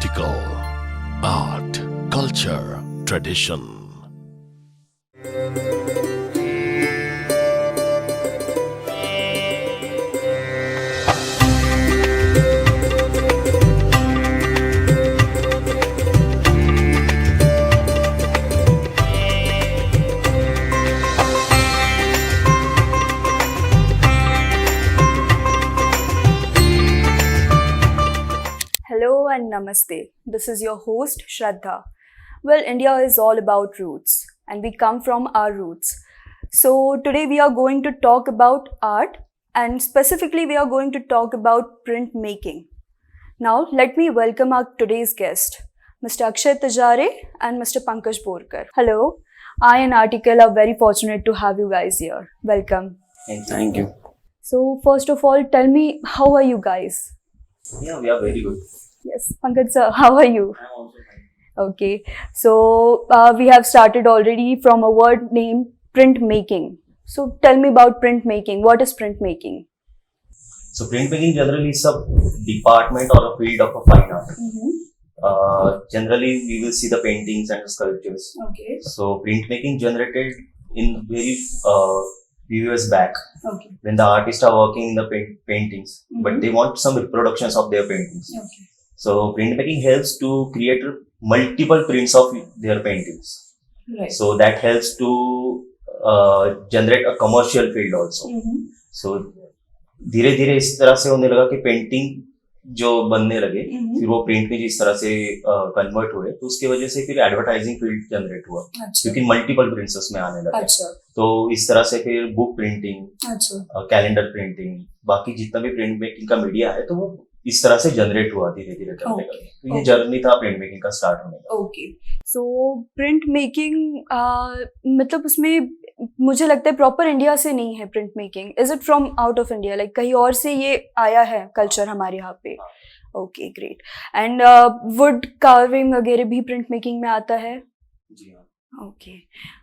political, art, culture, tradition. Hello and namaste. This is your host Shraddha. Well, India is all about roots and we come from our roots. So today we are going to talk about art and specifically we are going to talk about printmaking. Now let me welcome our today's guest, Mr. Akshay Tajare and Mr. Pankaj Borkar. Hello, I and Article are very fortunate to have you guys here. Welcome. Thank you. So first of all, tell me, how are you guys? Yeah, we are very good. Yes, Pankaj sir, how are you? I am also fine. Okay, so we have started already from a word named printmaking. So tell me about printmaking. What is printmaking? So printmaking generally is a department or a field of a fine art. Generally, we will see the paintings and the sculptures. Okay. So printmaking generated in very few years back Okay. when the artists are working in the paintings, but they want some reproductions of their paintings. Okay. So printmaking helps to create multiple prints of their paintings. Right. So that helps to generate a commercial field also. So धीरे धीरे इस तरह से होने लगा कि painting जो बनने लगे फिर वो प्रिंट में जिस तरह से कन्वर्ट हुए तो उसकी वजह से फिर एडवर्टाइजिंग फील्ड जनरेट हुआ क्योंकि मल्टीपल प्रिंट्स उसमें आने लगे। तो इस तरह से फिर बुक प्रिंटिंग, कैलेंडर प्रिंटिंग, बाकी जितना भी प्रिंट मेकिंग का मीडिया है तो वो इस तरह से जनरेट हुआ धीरे धीरे करते करते। तो ये जर्नी था प्रिंट मेकिंग का स्टार्ट होने का। ओके, सो प्रिंट मेकिंग मतलब उसमें मुझे लगता है प्रॉपर इंडिया से नहीं है print making. Is it from out of India, like कहीं और से ये आया है कल्चर हमारे यहाँ पे? Okay, great. And wood carving वगैरह भी प्रिंट मेकिंग में आता है? जी हाँ. ओके,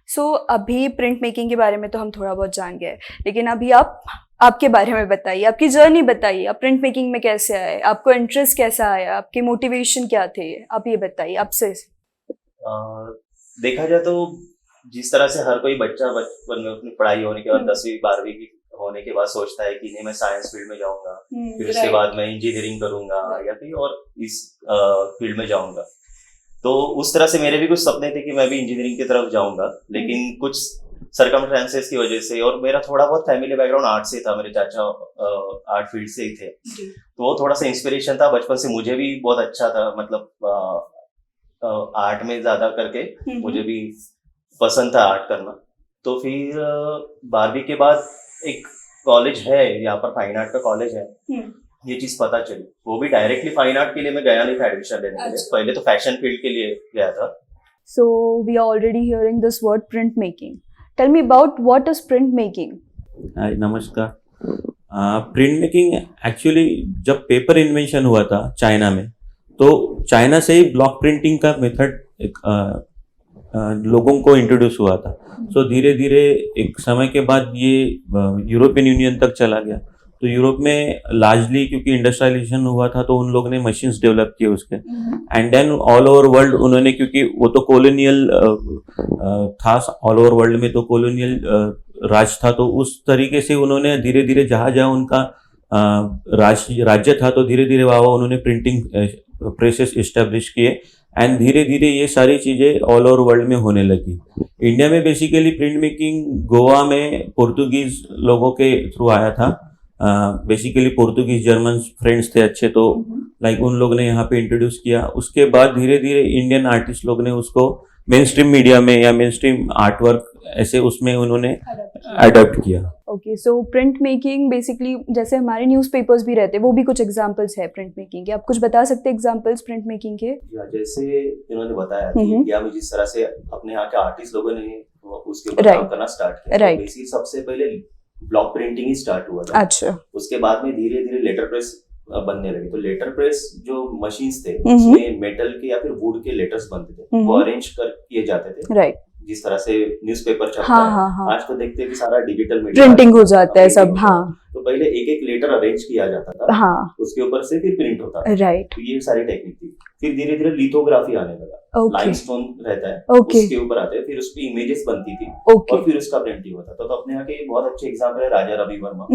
सो अभी प्रिंट मेकिंग के बारे में तो हम थोड़ा बहुत जान गए, लेकिन अभी आप आपके बारे में बताइए, आपकी जर्नी बताइए, आप प्रिंट मेकिंग में कैसे आए, आपको इंटरेस्ट कैसा आया, आपके मोटिवेशन क्या थे, आप ये बताइए आपसे. देखा जाए तो जिस तरह से हर कोई बच्चा बचपन में अपनी पढ़ाई होने के बाद 10वीं 12वीं की होने के बाद सोचता है कि नहीं मैं साइंस फील्ड में जाऊंगा, फिर उसके बाद मैं इंजीनियरिंग करूंगा या फिर और इस फील्ड में जाऊंगा. तो उस तरह से मेरे भी कुछ सपने थे कि मैं भी इंजीनियरिंग की तरफ जाऊंगा, लेकिन कुछ सर्कमस्टेंसेस की वजह से, और मेरा थोड़ा बहुत फैमिली बैकग्राउंड आर्ट से था, मेरे चाचा आर्ट फील्ड से ही थे, तो वो थोड़ा सा इंस्पिरेशन था बचपन से. मुझे भी बहुत अच्छा था, मतलब आर्ट में ज्यादा करके मुझे भी पसंद था आर्ट करना. तो फिर 12वीं के बाद एक कॉलेज है यहाँ पर, फाइन आर्ट का कॉलेज है, ये चीज पता चली. वो भी डायरेक्टली फाइन आर्ट के लिए मैं गया नहीं था एडमिशन लेने के लिए, पहले तो फैशन फील्ड के लिए गया था. So we are already hearing this word printmaking. Tell me about what is printmaking. हाय, नमस्कार. प्रिंट मेकिंग एक्चुअली जब पेपर इन्वेंशन हुआ था चाइना में, तो चाइना से ही ब्लॉक प्रिंटिंग का मेथड लोगों को इंट्रोड्यूस हुआ था. सो धीरे धीरे एक समय के बाद ये यूरोपियन यूनियन तक चला गया. तो यूरोप में लार्जली क्योंकि इंडस्ट्रियलाइजेशन हुआ था तो उन लोगों ने मशीन्स डेवलप किए उसके, and then all over world उन्होंने, क्योंकि वो तो कॉलोनियल था, ऑल ओवर वर्ल्ड में तो कॉलोनियल राज था, तो उस तरीके से उन्होंने धीरे धीरे जहाँ जहाँ उनका राज्य था तो धीरे धीरे वहाँ उन्होंने प्रिंटिंग प्रेसेस इस्टेब्लिश किए, एंड धीरे धीरे ये सारी चीज़ें ऑल ओवर वर्ल्ड में होने लगी. इंडिया में बेसिकली प्रिंट मेकिंग गोवा में पोर्तुगीज लोगों के थ्रू आया था. बेसिकली पोर्तुगीज जर्मन फ्रेंड्स थे अच्छे, तो लाइक उन लोग ने यहाँ पे इंट्रोड्यूस किया. उसके बाद धीरे धीरे इंडियन आर्टिस्ट लोग ने उसको मेन स्ट्रीम मीडिया में या मेन स्ट्रीम आर्ट वर्क ऐसे उसमें उन्होंने अडॉप्ट किया. Okay, so print making basically जैसे हमारे न्यूज़पेपर्स भी रहते हैं, वो भी कुछ एग्जांपल्स है प्रिंट मेकिंग के. आप कुछ बता सकते हैं एग्जांपल्स प्रिंट मेकिंग के? जैसे इन्होंने बताया कि इंडिया में जिस तरह से अपने यहाँ के आर्टिस्ट लोगों ने उसके ऊपर काम करना स्टार्ट किया, तो बेसिकली सबसे पहले ब्लॉक प्रिंटिंग ही स्टार्ट हुआ था. अच्छा. उसके बाद में धीरे धीरे लेटर प्रेस बनने लगे. तो लेटर प्रेस जो मशीन्स थे उसमें मेटल के या फिर वुड के लेटर्स बनते थे, वो अरेंज कर किए जाते थे. राइट. जिस तरह से न्यूज़पेपर छपता है, आज तो देखते हैं कि सारा डिजिटल मीडिया प्रिंटिंग हो जाता है सब. हाँ. तो पहले एक एक लेटर अरेंज किया जाता था, हाँ उसके ऊपर से फिर प्रिंट होता था। राइट तो ये सारी टेक्निक थी। फिर धीरे धीरे लिथोग्राफी आने लगा, ओके लाइमस्टोन रहता है, ओके उसके ऊपर आते हैं, फिर उस पे इमेजेस बनती थी ओके और फिर उसका प्रिंटिंग होता था। तो अपने यहाँ के बहुत अच्छे एग्जाम्पल है राजा रवि वर्मा,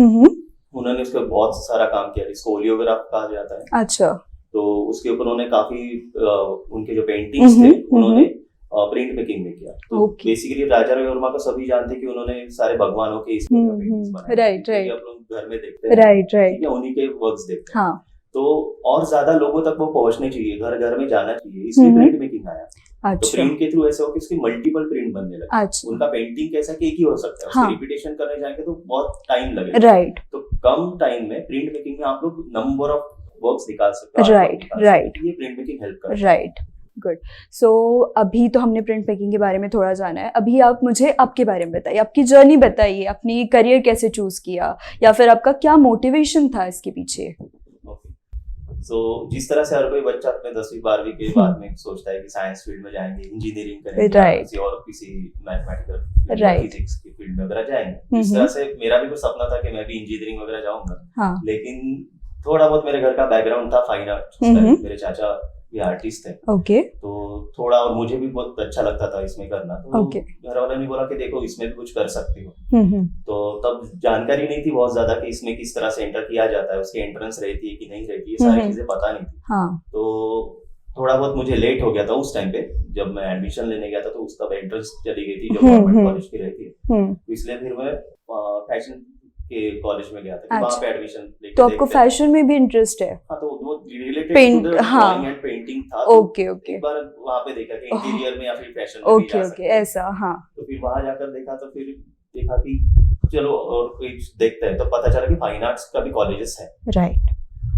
उन्होंने उसका बहुत सारा काम किया, जिसको ओलियोग्राफ कहा जाता है। अच्छा तो उसके ऊपर उन्होंने काफी उनके जो पेंटिंग्स थे उन्होंने प्रिंट मेकिंग में किया। तो Okay. बेसिकली राजा रवि वर्मा को सभी जानते हैं कि उन्होंने सारे भगवानों के इस पेंटिंग्स बनाए, right, ठीक है, right. आप लोग घर में देखते हैं, राइट राइट ठीक है, उन्हीं के वर्क्स देखते हैं। हाँ तो और ज्यादा लोगों तक वो पहुंचने चाहिए, घर घर में जाना चाहिए, इसलिए प्रिंट मेकिंग आया। तो अच्छा प्रिंट के थ्रू ऐसा हो कि उसकी मल्टीपल प्रिंट बनने लगे। अच्छा उनका पेंटिंग कैसा कि एक ही हो सकता है, हाँ। उसकी रिपीटेशन करने जाएंगे तो बहुत टाइम लगेगा। राइट तो कम टाइम में प्रिंट मेकिंग में आप लोग नंबर ऑफ वर्क्स निकाल सकते हो। Right, right. ये प्रिंट मेकिंग हेल्प करता है। राइट गुड सो अभी तो हमने प्रिंट मेकिंग के बारे में थोड़ा जाना है, अभी आप मुझे आपके बारे में बताइए, आपकी जर्नी बताइए, अपनी करियर कैसे चूज किया या फिर आपका क्या मोटिवेशन था इसके पीछे। सो जिस तरह से हर कोई बच्चा अपने 10वीं 12वीं के बाद में सोचता है कि साइंस फील्ड में जाएंगे, इंजीनियरिंग करेंगे, Right. किसी और किसी मैथमेटिकल Right. फिजिक्स की फील्ड में वगैरह जाएंगे। इस तरह से मेरा भी कुछ सपना था कि मैं भी इंजीनियरिंग वगैरह जाऊंगा, हाँ लेकिन थोड़ा बहुत मेरे घर का बैकग्राउंड था फाइन आर्ट्स का, मेरे चाचा भी आर्टिस्ट थे, ओके तो थोड़ा और मुझे भी बहुत अच्छा लगता था इसमें करना। तो Okay. घर वालों ने बोला कि देखो इसमें भी कुछ कर सकती हो। तो तब जानकारी नहीं थी बहुत ज्यादा कि इसमें किस तरह से एंटर किया जाता है, उसकी एंट्रेंस रहती है कि नहीं रहती, ये सारी चीजें पता नहीं थी। हाँ तो थोड़ा बहुत मुझे लेट हो गया था उस टाइम पे, जब मैं एडमिशन लेने गया था तो उस तब एंट्रेंस चली गई थी जो गवर्नमेंट कॉलेज की रहती है, तो इसलिए फिर मैं फैशन के कॉलेज में गया था कि वहाँ पे एडमिशन लेके तो आपको देखते हैं। फैशन में भी इंटरेस्ट है। हाँ, तो वो रिलेटेड Paint, टू द हाँ। ड्राइंग एंड पेंटिंग था। तो ओके ओके एक बार वहाँ पे देखा कि इंटीरियर में या फिर फैशन में भी ओके जा ओके सकते हैं। ऐसा हाँ तो फिर वहां जाकर देखा तो फिर देखा कि चलो और कोई देखता है, तो पता चला कि फाइन आर्ट्स का भी कॉलेजेस है। राइट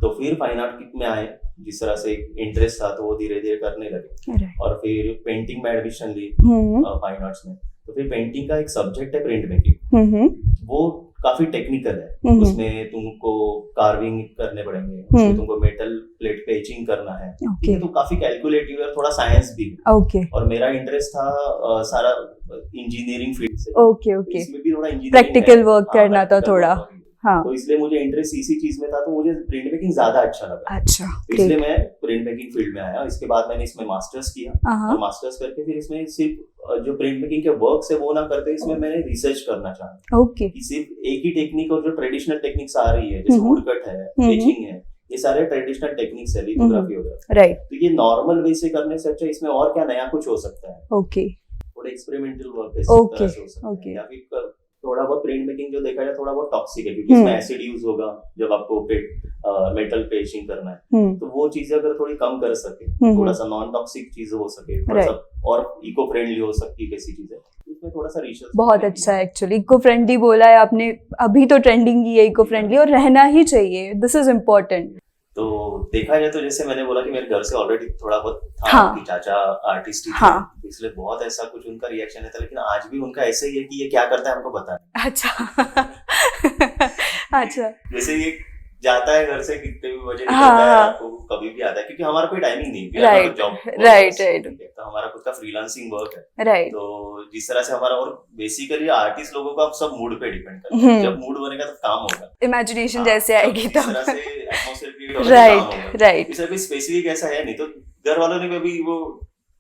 तो फिर फाइन आर्ट में आए, जिस तरह से इंटरेस्ट था तो वो धीरे धीरे करने लगे राइट और फिर पेंटिंग में एडमिशन ली फाइन आर्ट्स में। तो फिर पेंटिंग का एक सब्जेक्ट है प्रिंट मेकिंग, वो काफी टेक्निकल है। उसमें तुमको कार्विंग करने पड़ेंगे, उसमें तुमको मेटल प्लेट पेचिंग करना है, ठीक ओके है, तो काफी कैलकुलेटिव और थोड़ा साइंस भी है। ओके और मेरा इंटरेस्ट था सारा इंजीनियरिंग फील्ड से, ओके तो ओके इसमें भी थोड़ा इंजीनियरिंग प्रैक्टिकल है। वर्क हाँ, करना था practical थोड़ा work होगी। हाँ तो इसलिए मुझे इंटरेस्ट इसी चीज में था, तो मुझे प्रिंट मेकिंग ज्यादा अच्छा लगा, अच्छा तो इसलिए मैं प्रिंट मेकिंग फील्ड में आया। इसके बाद मैंने इसमें मास्टर्स किया और मास्टर्स करके फिर इसमें सिर्फ जो प्रिंट मेकिंग के वर्क है वो ना करते, इसमें मैंने रिसर्च करना चाहा ओके कि सिर्फ एक ही टेक्निक और जो ट्रेडिशनल टेक्निक्स आ रही है जैसे वुडकट है, पेचिंग है, ये सारे ट्रेडिशनल टेक्निक्स है, लिथोग्राफी वगैरह, राइट तो ये नॉर्मल वे से करने से अच्छा इसमें और क्या नया कुछ हो सकता है, ओके थोड़ा एक्सपेरिमेंटल वर्क है, Okay, तरह से हो सकता okay. है। या फिर थोड़ा बहुत प्रिंट मेकिंग जो देखा जाए थोड़ा बहुत टॉक्सिक है, क्योंकि इसमें एसिड यूज होगा जब आपको मेटल पेचिंग करना है, तो वो चीजें अगर थोड़ी कम कर सके, थोड़ा सा नॉन टॉक्सिक चीज हो सके, थोड़ा सा और इको फ्रेंडली हो सकती है कैसी चीजें, इसमें थोड़ा सा रिसर्च बहुत अच्छा है एक्चुअली। इको फ्रेंडली बोला है आपने, अभी तो ट्रेंडिंग ही है इको फ्रेंडली और रहना ही चाहिए, दिस इज इम्पोर्टेंट। तो देखा जाए तो जैसे मैंने बोला कि मेरे घर से ऑलरेडी थोड़ा बहुत था हाँ। कि चाचा आर्टिस्ट ही थे, हाँ। इसलिए बहुत ऐसा कुछ उनका रिएक्शन रहता, लेकिन आज भी उनका ऐसे ही है कि ये क्या करता है हमको पता नहीं। अच्छा अच्छा जैसे ये जाता है घर से कितने भी बजे हाँ, निकलता है, हाँ। आपको कभी भी आता है, क्योंकि हमारा कोई टाइमिंग नहीं है, Right, जॉब right, right. तो हमारा खुद का फ्रीलांसिंग वर्क है। राइट तो जिस तरह से हमारा, और बेसिकली आर्टिस्ट लोगों का सब मूड पे डिपेंड करता है, जब मूड बनेगा तो काम होगा, इमेजिनेशन हाँ, जैसे आएगी जिस तब तरह से एटमॉस्फेयर क्रिएट होगा तो काम राइट होगा। राइट इसमें कोई स्पेसिफिक ऐसा है नहीं, तो घर वालों ने भी वो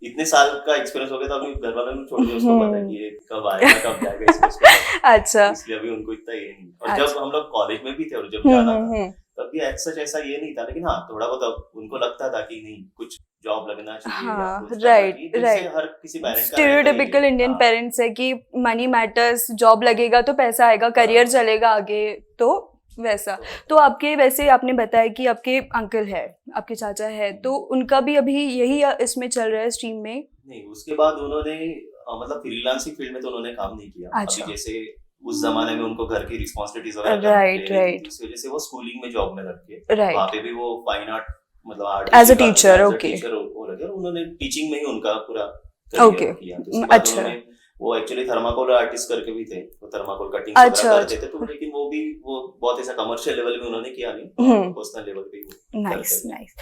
इतने साल का एक्सपीरियंस हो गया तो अभी घर वालों ने छोड़ दिया, उसको पता है कि ये कब आएगा कब जाएगा, इसको पता है। अच्छा इसलिए अभी उनको इतना ये नहीं। और अच्छा। जब हम लोग कॉलेज में भी थे और जब जाना था तब भी सच ऐसा ये नहीं था, लेकिन हाँ थोड़ा बहुत अब उनको लगता था कि नहीं कुछ जॉब लगना चाहिए, या हाँ, कुछ करना right, चाहिए, जिससे right. हर किसी पेरेंट का स्टीरियोटिपिकल इंडियन पेरेंट्स है कि मनी मैटर्स, जॉब लगेगा तो पैसा आएगा, करियर चलेगा आगे, तो वैसा। तो आपके वैसे आपने बताया कि आपके अंकल है, आपके चाचा है, तो उनका भी अभी यही इसमें चल रहा है स्ट्रीम में? नहीं, उसके बाद उन्होंने मतलब फ्रीलांसिंग फील्ड में तो उन्होंने काम नहीं किया। अच्छा। अभी जैसे उस जमाने में उनको घर की रिस्पॉन्सिबिलिटीज वगैरह Right, करनी right. थी, इस वजह से वो स्कूलिंग में जॉब में लग गए। राइट वहाँ पे भी वो फाइन आर्ट मतलब art As a teacher, okay. Teacher हो लगे, और उन्होंने टीचिंग में ही उनका पूरा Okay. करियर किया। तो उसके बाद अच्छा। उन्होंने वो एक्चुअली थर्माकोल आर्टिस्ट करके भी थे, वो थर्माकोल कटिंग अच्छा, वगैरह करते थे, तो लेकिन वो भी वो बहुत ऐसा कमर्शियल लेवल में उन्होंने किया नहीं, पर्सनल लेवल पे ही नाइस नाइस।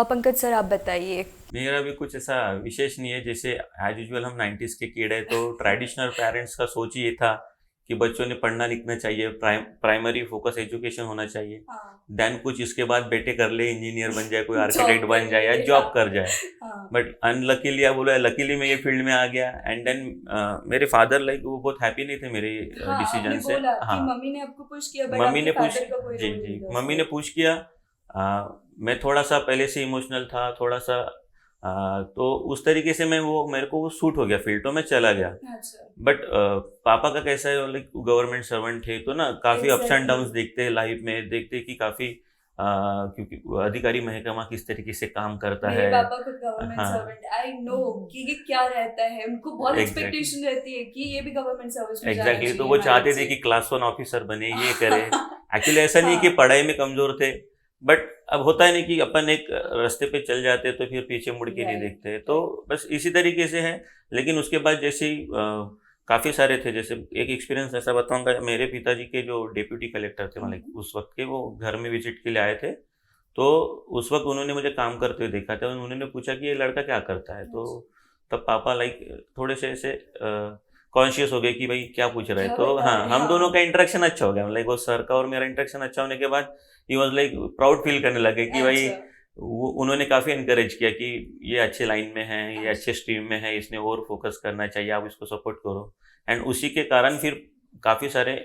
पंकज सर आप बताइए। मेरा भी कुछ ऐसा विशेष नहीं है, जैसे एज यूजुअल हम 90s के किड है, तो ट्रेडिशनल पेरेंट्स का सोच ये था कि बच्चों ने पढ़ना लिखना चाहिए, प्राइमरी फोकस एजुकेशन होना चाहिए, देन कुछ इसके बाद बेटे कर ले, इंजीनियर बन जाए, कोई आर्किटेक्ट बन जाए या जॉब कर जाए। बट अनलकीली आप बोला, लकीली मैं ये फील्ड में आ गया। एंड देन मेरे फादर लाइक वो बहुत हैप्पी नहीं थे मेरे डिसीजन से। हाँ, मम्मी ने आपको पुश किया, बट मम्मी ने आपके पुश, father का कोई जी role जी, नहीं था मम्मी ने उसमें। पुश किया। मैं थोड़ा सा पहले से इमोशनल था, थोड़ा सा तो उस तरीके से मेरे को वो सूट हो गया फील्ड, तो मैं चला गया। अच्छा, बट पापा का कैसा है, लाइक गवर्नमेंट सर्वेंट थे, तो ना काफी अप्स एंड Exactly. डाउन्स देखते हैं लाइफ में, देखते हैं कि काफी क्योंकि अधिकारी महकमा किस तरीके से काम करता मेरे है। पापा खुद गवर्नमेंट हाँ। सर्वेंट, आई नो कि ये क्या रहता है, उनको बहुत Exactly. एक्सपेक्टेशन रहती है कि ये भी गवर्नमेंट सर्विस में जाना एग्जैक्टली, तो चाहिए वो चाहते हमारे थे कि से। क्लास 1 ऑफिसर बने, ये करे। एक्चुअली ऐसा नहीं कि हाँ। पढ़ाई में कमजोर थे, बट अब होता है नहीं कि अपन एक रास्ते पे चल जाते तो फिर पीछे मुड़ के नहीं Right. देखते, तो बस इसी तरीके से है। लेकिन उसके बाद जैसे ही काफ़ी सारे थे, जैसे एक एक्सपीरियंस ऐसा बताऊंगा, मेरे पिताजी के जो डिप्यूटी कलेक्टर थे, मतलब उस वक्त के, वो घर में विजिट के लिए आए थे। तो उस वक्त उन्होंने मुझे काम करते हुए देखा था, उन्होंने पूछा कि ये लड़का क्या करता है। तो तब पापा लाइक थोड़े से ऐसे कॉन्शियस हो गए कि भाई क्या पूछ रहा है। क्या तो बता हाँ, रहे हैं, हम हाँ। दोनों का इंटरेक्शन अच्छा हो गया, लाइक वो सर का और मेरा इंटरेक्शन अच्छा होने के बाद he was like proud feel करने लगे कि भाई अच्छा, वो उन्होंने काफ़ी इनकरेज किया कि ये अच्छे लाइन में है, ये अच्छा। अच्छे स्ट्रीम में है, इसने और फोकस करना चाहिए, आप इसको सपोर्ट करो। एंड उसी के कारण फिर काफ़ी सारे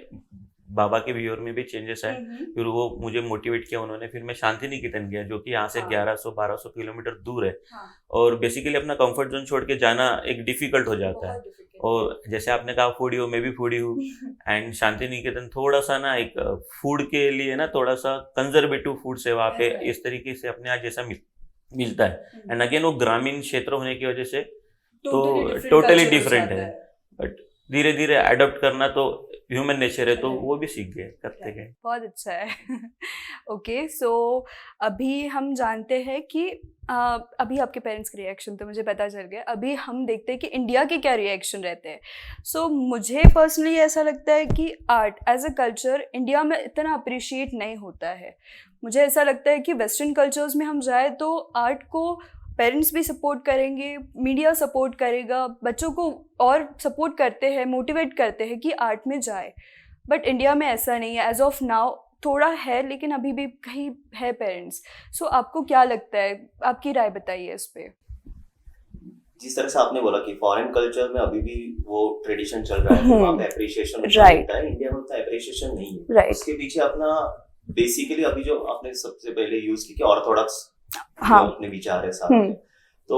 बाबा के बिहेवियर में भी चेंजेस आए। फिर वो मुझे मोटिवेट किया उन्होंने, फिर मैं शांति निकेतन गया, जो कि यहाँ से हाँ। 1100-1200 किलोमीटर दूर है। हाँ, और बेसिकली अपना कंफर्ट जोन छोड़ के जाना एक डिफिकल्ट हो जाता है। बहुत difficult। और जैसे आपने कहा फूडी हो, मैं भी फूडी हूँ। एंड शांति निकेतन थोड़ा सा ना एक फूड के लिए ना थोड़ा सा कंजर्वेटिव फूड से वहाँ पे Right. इस तरीके से अपने यहाँ जैसा मिलता है। एंड अगेन वो ग्रामीण क्षेत्र होने की वजह से तो टोटली culture हो डिफरेंट जाता है। बट धीरे धीरे अडॉप्ट करना तो ह्यूमन नेचर है, तो Right. वो भी सीख गए, करते गए। बहुत अच्छा है। ओके, सो अभी हम जानते हैं कि अभी आपके पेरेंट्स के रिएक्शन तो मुझे पता चल गया, अभी हम देखते हैं कि इंडिया के क्या रिएक्शन रहते हैं। सो मुझे पर्सनली ऐसा लगता है कि art as a culture India में इतना अप्रिशिएट नहीं होता है। मुझे ऐसा लगता है कि वेस्टर्न कल्चर्स में हम जाए तो आर्ट को पेरेंट्स भी सपोर्ट करेंगे, मीडिया सपोर्ट करेगा, बच्चों को और सपोर्ट करते हैं, मोटिवेट करते हैं कि आर्ट में जाए। बट इंडिया में ऐसा नहीं है, एज ऑफ नाउ थोड़ा है, लेकिन अभी भी कहीं है पेरेंट्स। सो आपको क्या लगता है, आपकी राय बताइए इस पे। जिस तरह से आपने बोला कि फॉरेन कल्चर में अभी भी वो ट्रेडिशन चल रहा है, तो वहाँ पे अप्रिशिएशन Right. मिलता है। इंडिया में उतना अप्रिशिएशन नहीं है। Right. उसके पीछे अपना बेसिकली अभी जो आपने सबसे पहले यूज की कि ऑर्थोडॉक्स हाँ। अपने विचार है साथ में, तो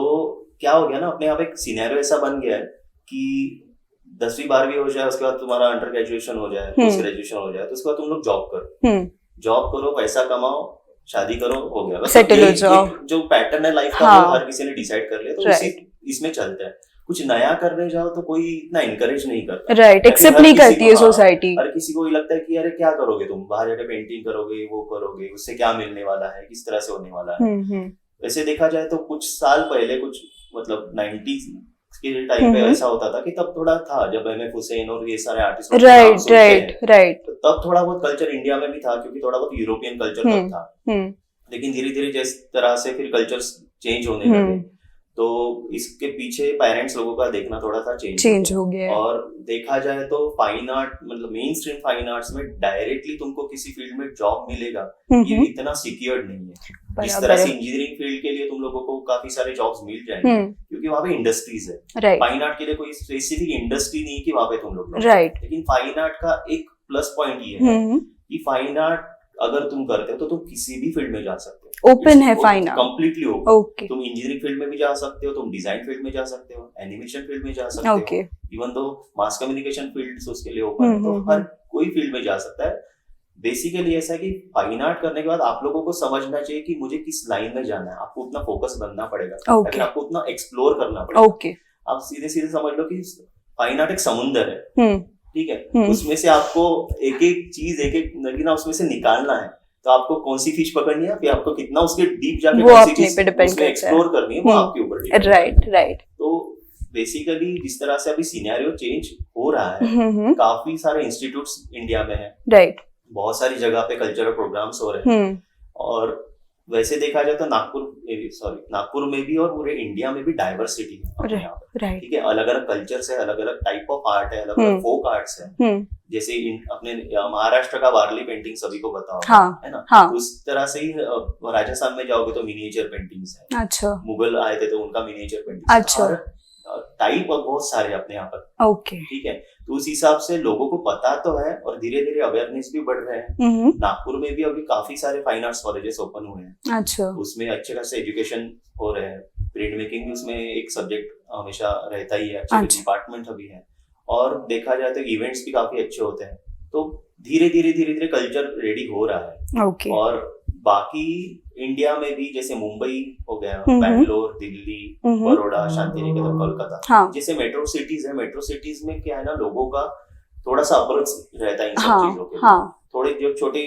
क्या हो गया ना, अपने आप एक सिनेरियो ऐसा बन गया है कि 10वीं 12वीं हो जाए, उसके बाद तुम्हारा अंडर ग्रेजुएशन हो जाए, पोस्ट ग्रेजुएशन हो जाए, तो उसके बाद तुम लोग जॉब करो, पैसा कमाओ, शादी करो, हो गया बस। Settle हो जाओ। जो पैटर्न है लाइफ का, हाँ। वो हर किसी ने डिसाइड कर लिया, तो Right. उसी इसमें चलता है। कुछ नया करने जाओ तो कोई इतना इनकरेज नहीं करता। राइट, एक्सेप्ट हर नहीं किसी करती को- है हाँ, सोसाइटी। हर किसी को ये लगता है कि अरे क्या करोगे तुम, बाहर जाके पेंटिंग करोगे, वो करोगे, उससे क्या मिलने वाला है, किस तरह से होने वाला है। वैसे देखा जाए तो कुछ साल पहले, कुछ मतलब 90s के टाइम पे ऐसा होता था कि तब थोड़ा था, जब एमएफ हुसैन और ये सारे आर्टिस्ट राइट। तो तब थोड़ा बहुत कल्चर इंडिया में भी था, क्योंकि थोड़ा बहुत यूरोपियन कल्चर तब था। लेकिन धीरे धीरे जिस तरह से फिर कल्चर्स चेंज होने लगे, तो इसके पीछे पेरेंट्स लोगों का देखना थोड़ा सा चेंज हो गया। और देखा जाए तो फाइन आर्ट, मतलब मेन स्ट्रीम फाइन आर्ट्स में डायरेक्टली तुमको किसी फील्ड में जॉब मिलेगा, ये इतना सिक्योर्ड नहीं है। इस तरह से इंजीनियरिंग फील्ड के लिए तुम लोगों को काफी सारे जॉब्स मिल जाएंगे, क्योंकि वहाँ पे इंडस्ट्रीज है। राइट, फाइन आर्ट के लिए कोई स्पेसिफिक इंडस्ट्री नहीं है कि वहाँ पे तुम लोग, राइट। लेकिन फाइन आर्ट का एक प्लस पॉइंट ये है कि फाइन आर्ट अगर तुम करते हो तो तुम किसी भी फील्ड में जा सकते हो। ओपन है fine art, completely open. Okay. तुम इंजीनियरिंग फील्ड में भी जा सकते हो, तुम डिजाइन फील्ड में जा सकते हो, एनिमेशन फील्ड में जा सकते हो, okay. Even though mass communication field उसके लिए ओपन है, तो हर कोई फील्ड में जा सकता है। बेसिकली ऐसा है कि फाइन आर्ट करने के बाद आप लोगों को समझना चाहिए कि मुझे किस लाइन में जाना है। आपको उतना फोकस बनना पड़ेगा, ओके, आपको उतना एक्सप्लोर करना पड़ेगा। ओके। आप सीधे सीधे समझ लो कि फाइन आर्ट एक समुंदर है, ठीक है, उसमें से आपको एक एक चीज, एक एक नगीना उसमें से निकालना है। तो आपको कौन सी फिश पकड़नी है, फिर आपको कितना उसके डीप जाके वो अपने पे डिपेंड करता है, एक्सप्लोर करनी है, वो आपके ऊपर डिपेंड करता है। Right, right. तो बेसिकली जिस तरह से अभी सिनेरियो चेंज हो रहा है, काफी सारे इंस्टीट्यूट्स इंडिया में हैं, राइट, बहुत सारी जगह पे कल्चरल प्रोग्राम्स हो रहे हैं, और वैसे देखा जाए तो नागपुर में भी और पूरे इंडिया में भी डाइवर्सिटी है अपने यहाँ पे। राइट। ठीक है, अलग अलग कल्चर्स है, अलग अलग टाइप ऑफ आर्ट है, अलग अलग फोक आर्ट्स है। जैसे अपने महाराष्ट्र का वारली पेंटिंग सभी को पता होगा, हाँ, है ना? हाँ। उस तरह से ही राजस्थान में जाओगे तो मिनिएचर पेंटिंग्स है। अच्छा। मुगल आए थे तो उनका मिनिएचर पेंटिंग। अच्छा। टाइप बहुत सारे अपने यहाँ पर। ओके। ठीक है, तो उस हिसाब से लोगों को पता तो है और धीरे धीरे अवेयरनेस भी बढ़ रहे हैं। नागपुर में भी अभी काफी सारे फाइन आर्ट्स कॉलेजेस ओपन हुए हैं। अच्छा। उसमें अच्छे खासे एजुकेशन हो रहे हैं। प्रिंट मेकिंग भी उसमें एक सब्जेक्ट हमेशा रहता ही है, अच्छे डिपार्टमेंट अभी है। और देखा जाए तो इवेंट्स भी काफी अच्छे होते हैं। तो धीरे धीरे कल्चर रेडी हो रहा है। ओके। और बाकी इंडिया में भी जैसे मुंबई हो गया, बैंगलोर, दिल्ली, बड़ौदा, शांति निकेतन, कोलकाता, जैसे मेट्रो सिटीज है। मेट्रो सिटीज में क्या है ना, लोगों का थोड़ा सा अप्रोच रहता है इन सब चीजों के। थोड़े जो छोटे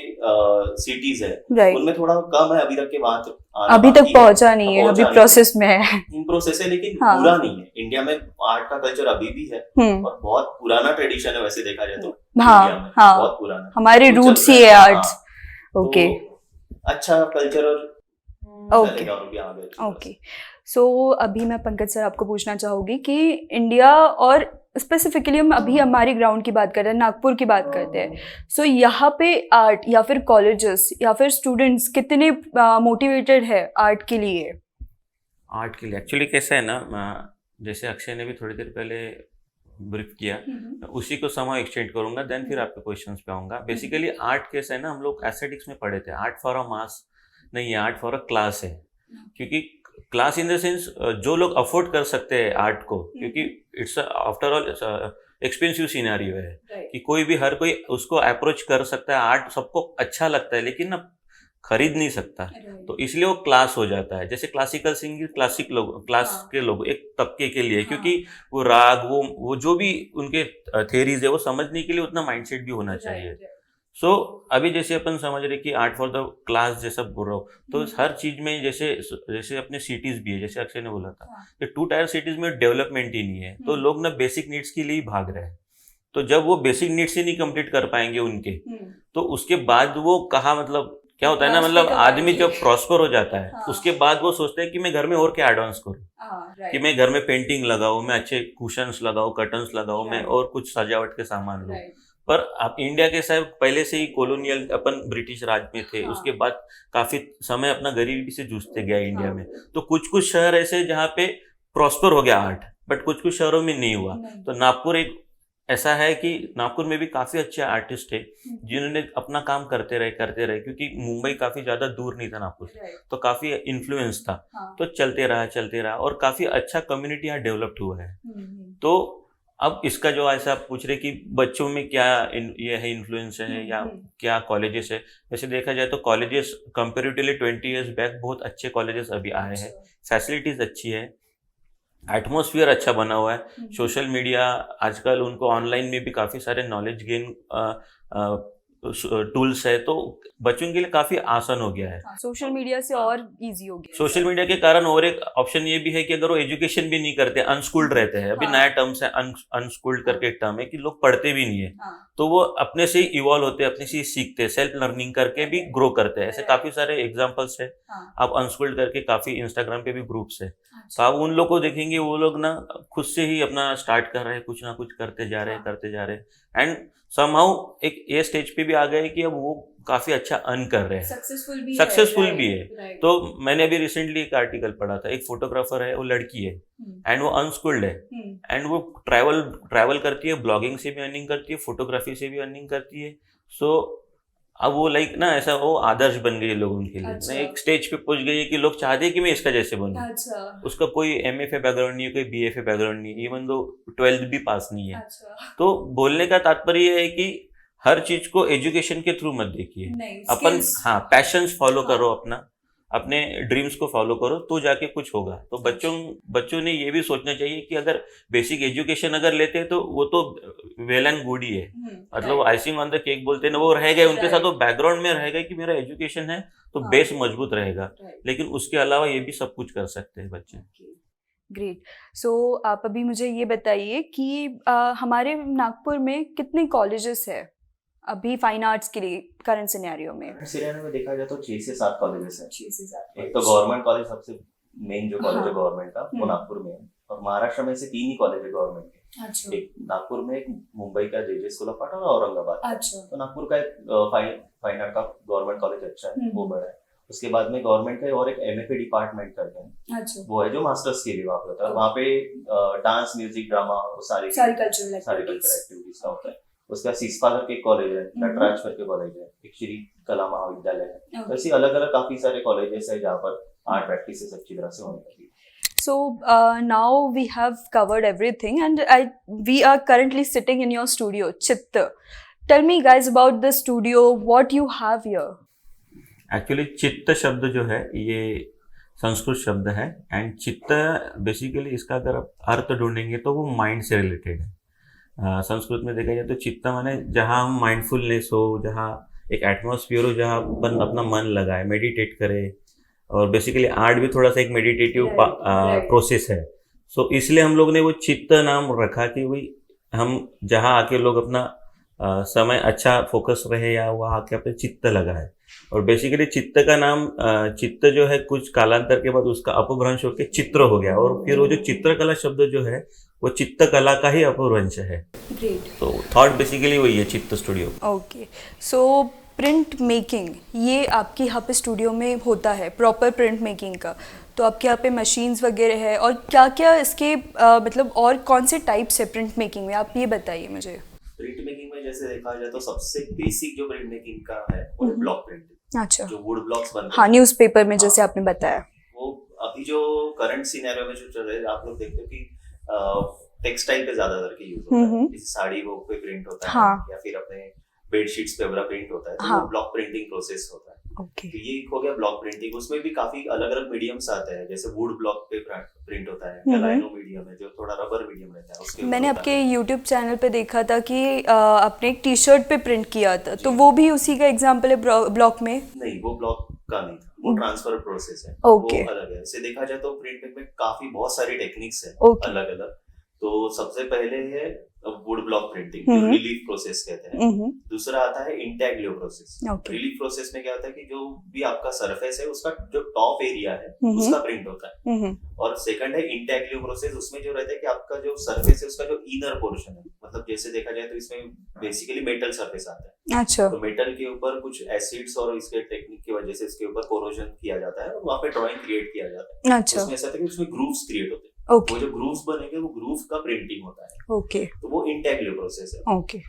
सिटीज है उनमें थोड़ा कम है अभी तक के वहां अभी तक पहुंचा नहीं है, अभी प्रोसेस में है। इन प्रोसेस है, लेकिन पूरा नहीं है। इंडिया में आर्ट का कल्चर अभी भी है और बहुत पुराना ट्रेडिशन है वैसे देखा जाए तो। बहुत पुराना, हमारे रूट्स ही है आर्ट्स। ओके, अच्छा कल्चर और ओके। सो अभी मैं पंकज सर आपको पूछना चाहूँगी कि इंडिया और स्पेसिफिकली हम अभी हमारी ग्राउंड की बात कर रहे हैं, नागपुर की बात करते हैं। सो यहाँ पे आर्ट या फिर कॉलेजेस या फिर स्टूडेंट्स कितने मोटिवेटेड है आर्ट के लिए? आर्ट के लिए एक्चुअली कैसा है ना, जैसे अक्षय ने भी थोड़ी देर पहले ब्रीफ किया, उसी को समाव एक्सटेंड करूंगा, देन फिर आपके क्वेश्चंस पे आऊंगा। बेसिकली आर्ट कैसा है ना, हम लोग एस्थेटिक्स में पढ़े थे, आर्ट फॉर अ मास नहीं है, आर्ट फॉर अ क्लास है। क्योंकि क्लास इन द सेंस जो लोग अफोर्ड कर सकते हैं आर्ट को, क्योंकि it's after all expensive scenario है कि कोई भी हर कोई उसको अप्रोच कर सकता है। आर्ट सबको अच्छा लगता है लेकिन ना खरीद नहीं सकता, तो इसलिए वो क्लास हो जाता है। जैसे क्लासिकल सिंगिंग क्लास के लोग एक तबके के लिए, क्योंकि वो राग वो जो भी उनके थेरीज है वो समझने के लिए उतना माइंडसेट भी होना चाहिए। सो अभी जैसे अपन समझ रहे कि आर्ट फॉर द क्लास जैसा बोल रहा हूँ, तो हर चीज में जैसे अपने सिटीज भी है, जैसे अक्षय ने बोला था कि 2 टायर सिटीज में डेवलपमेंट ही नहीं है, तो लोग ना बेसिक नीड्स के लिए ही भाग रहे हैं। तो जब वो बेसिक नीड्स ही नहीं कंप्लीट कर पाएंगे उनके, तो उसके बाद वो कहा, मतलब क्या होता है ना, मतलब आदमी जब प्रॉस्पर हो जाता है उसके बाद वो सोचता है कि मैं घर में और क्या एडवांस करूँ, कि मैं घर में पेंटिंग लगाऊं, मैं अच्छे कुशन्स लगाऊं, कर्टन्स लगाऊं, मैं और कुछ सजावट के सामान लूं। पर आप इंडिया के साथ पहले से ही कॉलोनियल, अपन ब्रिटिश राज में थे, उसके बाद काफी समय अपना गरीबी से जूझते गया इंडिया में। तो कुछ कुछ शहर ऐसे जहाँ पे प्रॉस्पर हो गया आर्ट, बट कुछ कुछ शहरों में नहीं हुआ। तो नागपुर एक ऐसा है कि नागपुर में भी काफी अच्छे आर्टिस्ट है जिन्होंने अपना काम करते रहे, क्योंकि मुंबई काफी ज्यादा दूर नहीं था नागपुर से, तो काफी इन्फ्लुएंस था। तो चलते रहा और काफी अच्छा कम्युनिटी यहाँ डेवलप्ड हुआ है। तो अब इसका जो ऐसा आप पूछ रहे कि बच्चों में क्या ये है इन्फ्लुएंस है या क्या कॉलेजेस है, वैसे देखा जाए तो कॉलेजेस कंपेरेटिवली 20 इयर्स बैक बहुत अच्छे कॉलेजेस अभी आए हैं, फैसिलिटीज अच्छी है, एटमॉस्फेयर अच्छा बना हुआ है। सोशल मीडिया आजकल उनको ऑनलाइन में भी काफ़ी सारे नॉलेज गेन टूल्स है, तो बच्चों के लिए काफी आसान हो गया है। सोशल मीडिया से और इजी हो गया। सोशल मीडिया के कारण और एक ऑप्शन ये भी है कि अगर वो एजुकेशन भी नहीं करते, अनस्कूल्ड रहते हैं, अभी नया टर्म्स है अनस्कूल्ड करके एक टर्म है कि लोग पढ़ते भी नहीं है, तो वो अपने से ही इवॉल्व होते हैं, अपने से ही सीखते हैं, सेल्फ लर्निंग करके भी ग्रो करते हैं। ऐसे काफी सारे एग्जाम्पल्स है। आप अनस्कूल्ड करके काफी इंस्टाग्राम पे भी ग्रुप्स है, तो आप उन लोग को देखेंगे, वो लोग ना खुद से ही अपना स्टार्ट कर रहे हैं, कुछ ना कुछ करते जा रहे हैं एंड समहाउ एक ये स्टेज पे भी आ गए कि अब वो काफी अच्छा अर्न कर रहे हैं, सक्सेसफुल भी है। तो मैंने अभी रिसेंटली एक आर्टिकल पढ़ा था, एक फोटोग्राफर है, वो लड़की है एंड वो अनस्कूल्ड है एंड वो ट्रैवल करती है, ब्लॉगिंग से भी अर्निंग करती है, फोटोग्राफी से भी अर्निंग करती है। सो अब वो लाइक ना ऐसा वो आदर्श बन गई है लोगों के लिए। अच्छा। एक स्टेज पे पहुंच गई है कि लोग चाहते हैं कि मैं इसका जैसे बनूं। अच्छा। उसका कोई MFA बैकग्राउंड नहीं है, कोई BFA बैकग्राउंड नहीं है, इवन दो 12th भी पास नहीं है। अच्छा। तो बोलने का तात्पर्य ये है कि हर चीज को एजुकेशन के थ्रू मत देखिए, अपन पैशंस फॉलो करो, अपने ड्रीम्स को फॉलो करो, तो जाके कुछ होगा। तो बच्चों ने ये भी सोचना चाहिए कि अगर बेसिक एजुकेशन अगर लेते हैं तो वो तो वेल एंड गुड ही है, मतलब आइसिंग ऑन द केक बोलते हैं ना, वो रहेगा उनके साथ, वो बैकग्राउंड में रहेगा कि मेरा एजुकेशन है तो बेस मजबूत रहेगा, लेकिन उसके अलावा ये भी सब कुछ कर सकते हैं बच्चे। ग्रेट। सो आप अभी मुझे ये बताइए कि हमारे नागपुर में कितने कॉलेजेस है अभी फाइन आर्ट्स के लिए करंट सिनेरियो में? सिनेरियो में देखा जाए तो 6 से 7 कॉलेजेस हैं। 6 से 7। एक तो गवर्नमेंट कॉलेज सबसे मेन जो कॉलेज है हाँ। गवर्नमेंट का वो नागपुर में है, और महाराष्ट्र में से 3 ही कॉलेज है गवर्नमेंट के। अच्छा एक नागपुर में, एक मुंबई का जेजे स्कूल ऑफ आर्ट और औरंगाबाद का। अच्छा। तो नागपुर का एक फाइन आर्ट का गवर्नमेंट कॉलेज अच्छा है, वो बड़ा है। उसके बाद में गवर्नमेंट का और एक एमएफए डिपार्टमेंट करते हैं, अच्छा वो है जो मास्टर्स के लिए वहाँ पे होता है। वहाँ पे डांस, म्यूजिक, ड्रामा, सारी कल्चरल एक्टिविटीज का होता है। उसका सिस्पा करके कॉलेज है, नटराज करके कॉलेज है, एक श्री कला महाविद्यालय है। तो ऐसे अलग अलग काफी सारे कॉलेजेस है जहाँ पर आर्ट प्रैक्टिसेस अच्छी तरह से होने लगी। So now we have covered everything, and we are currently sitting in your studio, Chitta. Tell me, guys, about the studio. What you have here? Actually चित्त शब्द जो है ये संस्कृत शब्द है, एंड चित्त बेसिकली इसका अगर आप अर्थ ढूंढेंगे तो वो माइंड से रिलेटेड है। संस्कृत में देखा जाए तो चित्त माने जहाँ हम माइंडफुलनेस हो, जहाँ एक एटमॉस्फेयर हो, जहाँ अपन अपना मन लगाए, मेडिटेट करे, और बेसिकली आर्ट भी थोड़ा सा एक मेडिटेटिव प्रोसेस है। सो इसलिए हम लोग ने वो चित्त नाम रखा कि भाई हम जहाँ आके लोग अपना समय अच्छा फोकस रहे या वहाँ आके अपने चित्त लगाए। और बेसिकली चित्त का नाम चित्त जो है कुछ कालांतर के बाद उसका अपभ्रंश होकर चित्र हो गया, और फिर वो जो चित्रकला शब्द जो है वो चित्तकला का ही अपभ्रंश है। Great. तो थॉट बेसिकली वही है चित्त studio. Okay. So print making ये आपके यहाँ पे स्टूडियो में होता है, प्रॉपर प्रिंट मेकिंग का। तो आपके यहाँ पे मशीन्स वगैरह है, और क्या क्या इसके मतलब और कौन से टाइप्स है प्रिंट मेकिंग में, आप ये बताइए मुझे। प्रिंट मेकिंग में जैसे देखा जाए तो सबसे बेसिक जो प्रिंट मेकिंग का है वो है ब्लॉक प्रिंटिंग। अच्छा। जो वुड ब्लॉक्स बनते हैं, हाँ, न्यूज़पेपर में जैसे आपने बताया। वो अभी जो करंट सिनेरियो में जो चल रहा है, आप लोग देखते हो कि टेक्सटाइल पे ज्यादातर के यूज होता है, जैसे साड़ी वो पे प्रिंट होता है, हाँ। या फिर अपने बेडशीट्स पे वगैरह प्रिंट होता है, तो हाँ। वो ब्लॉक प्रिंटिंग प्रोसेस होता है। ओके। तो ये हो गया ब्लॉक प्रिंटिंग। उसमें भी काफी अलग अलग मीडियम्स आते हैं, जैसे वुड ब्लॉक पे प्रिंट होता है, गैलाइनो मीडियम है जो थोड़ा रबर मीडियम रहता है, उसके मैंने आपके YouTube चैनल पे देखा था कि आपने एक टी शर्ट पे प्रिंट किया था, तो वो भी उसी का एग्जांपल है ब्लॉक में? नहीं, वो ब्लॉक का नहीं था, वो ट्रांसफर प्रोसेस है, Okay. वो अलग है। इसे देखा जाए तो प्रिंटिंग में काफी बहुत सारी टेक्निक्स है Okay. अलग अलग। तो सबसे पहले है वुड ब्लॉक प्रिंटिंग, जो रिलीफ प्रोसेस कहते हैं। दूसरा आता है intaglio process. Okay. Relief process में क्या होता है कि जो भी आपका सरफेस है उसका जो टॉप एरिया है उसका प्रिंट होता है। और सेकंड है इंटैग्लियो प्रोसेस, उसमें जो रहता है कि आपका जो सरफेस है उसका जो इनर पोर्शन है, मतलब जैसे देखा जाए तो इसमें बेसिकली मेटल सरफेस आता है। अच्छा। तो मेटल के ऊपर कुछ एसिड्स और इसके टेक्निक की वजह से इसके ऊपर कोरोजन किया जाता है, और वहाँ पे ड्राइंग क्रिएट किया जाता है। अच्छा। उसमें ऐसा था कि उसमें ग्रूव्स क्रिएट होते हैं। ओके। वो जो ग्रूव्स बनेंगे वो ग्रूव का प्रिंटिंग होता है। ओके। तो वो इंटैग्लियो प्रोसेस है। ओके।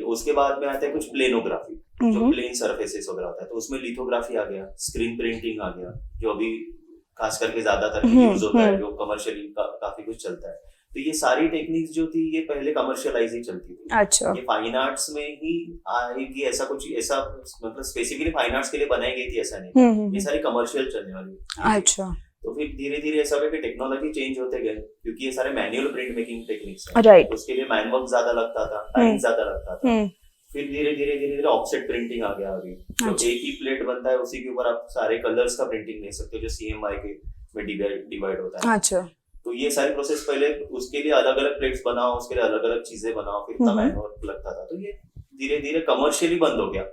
उसके बाद में आता है कुछ प्लेनोग्राफी, जो प्लेन सरफेसेस वगैरह होता है, तो उसमें लिथोग्राफी आ गया, स्क्रीन प्रिंटिंग आ गया, जो अभी खास करके ज्यादातर यूज होता है, जो कमर्शियली काफी कुछ चलता है। तो ये सारी टेक्निक्स जो थी ये पहले कमर्शियलाइज ही चलती थी। अच्छा। ये फाइन आर्ट्स में ही आएगी, ऐसा कुछ ऐसा मतलब स्पेसिफिकली फाइन आर्ट्स के लिए बनाई गई थी ऐसा नहीं, ये सारी कमर्शियल चलने वाली। अच्छा। तो फिर धीरे धीरे ऐसा हो कि टेक्नोलॉजी चेंज होते गए, क्योंकि ये सारे मैनुअल प्रिंट मेकिंग टेक्निक्स हैं। राइट। उसके लिए मैनवर्क ज्यादा लगता था, टाइम ज्यादा लगता था। फिर धीरे धीरे ऑफसेट प्रिंटिंग आ गया अभी, तो एक ही प्लेट बनता है, उसी के ऊपर आप सारे कलर्स का प्रिंटिंग ले सकते हो, जो CMYK के में डिवाइड होता है। अच्छा। तो ये सारी प्रोसेस पहले उसके लिए अलग अलग प्लेट्स बनाओ, उसके लिए अलग अलग चीजें बनाओ, फिर इतना मैनवर्क लगता था। तो ये धीरे धीरे कमर्शियली बंद हो गया,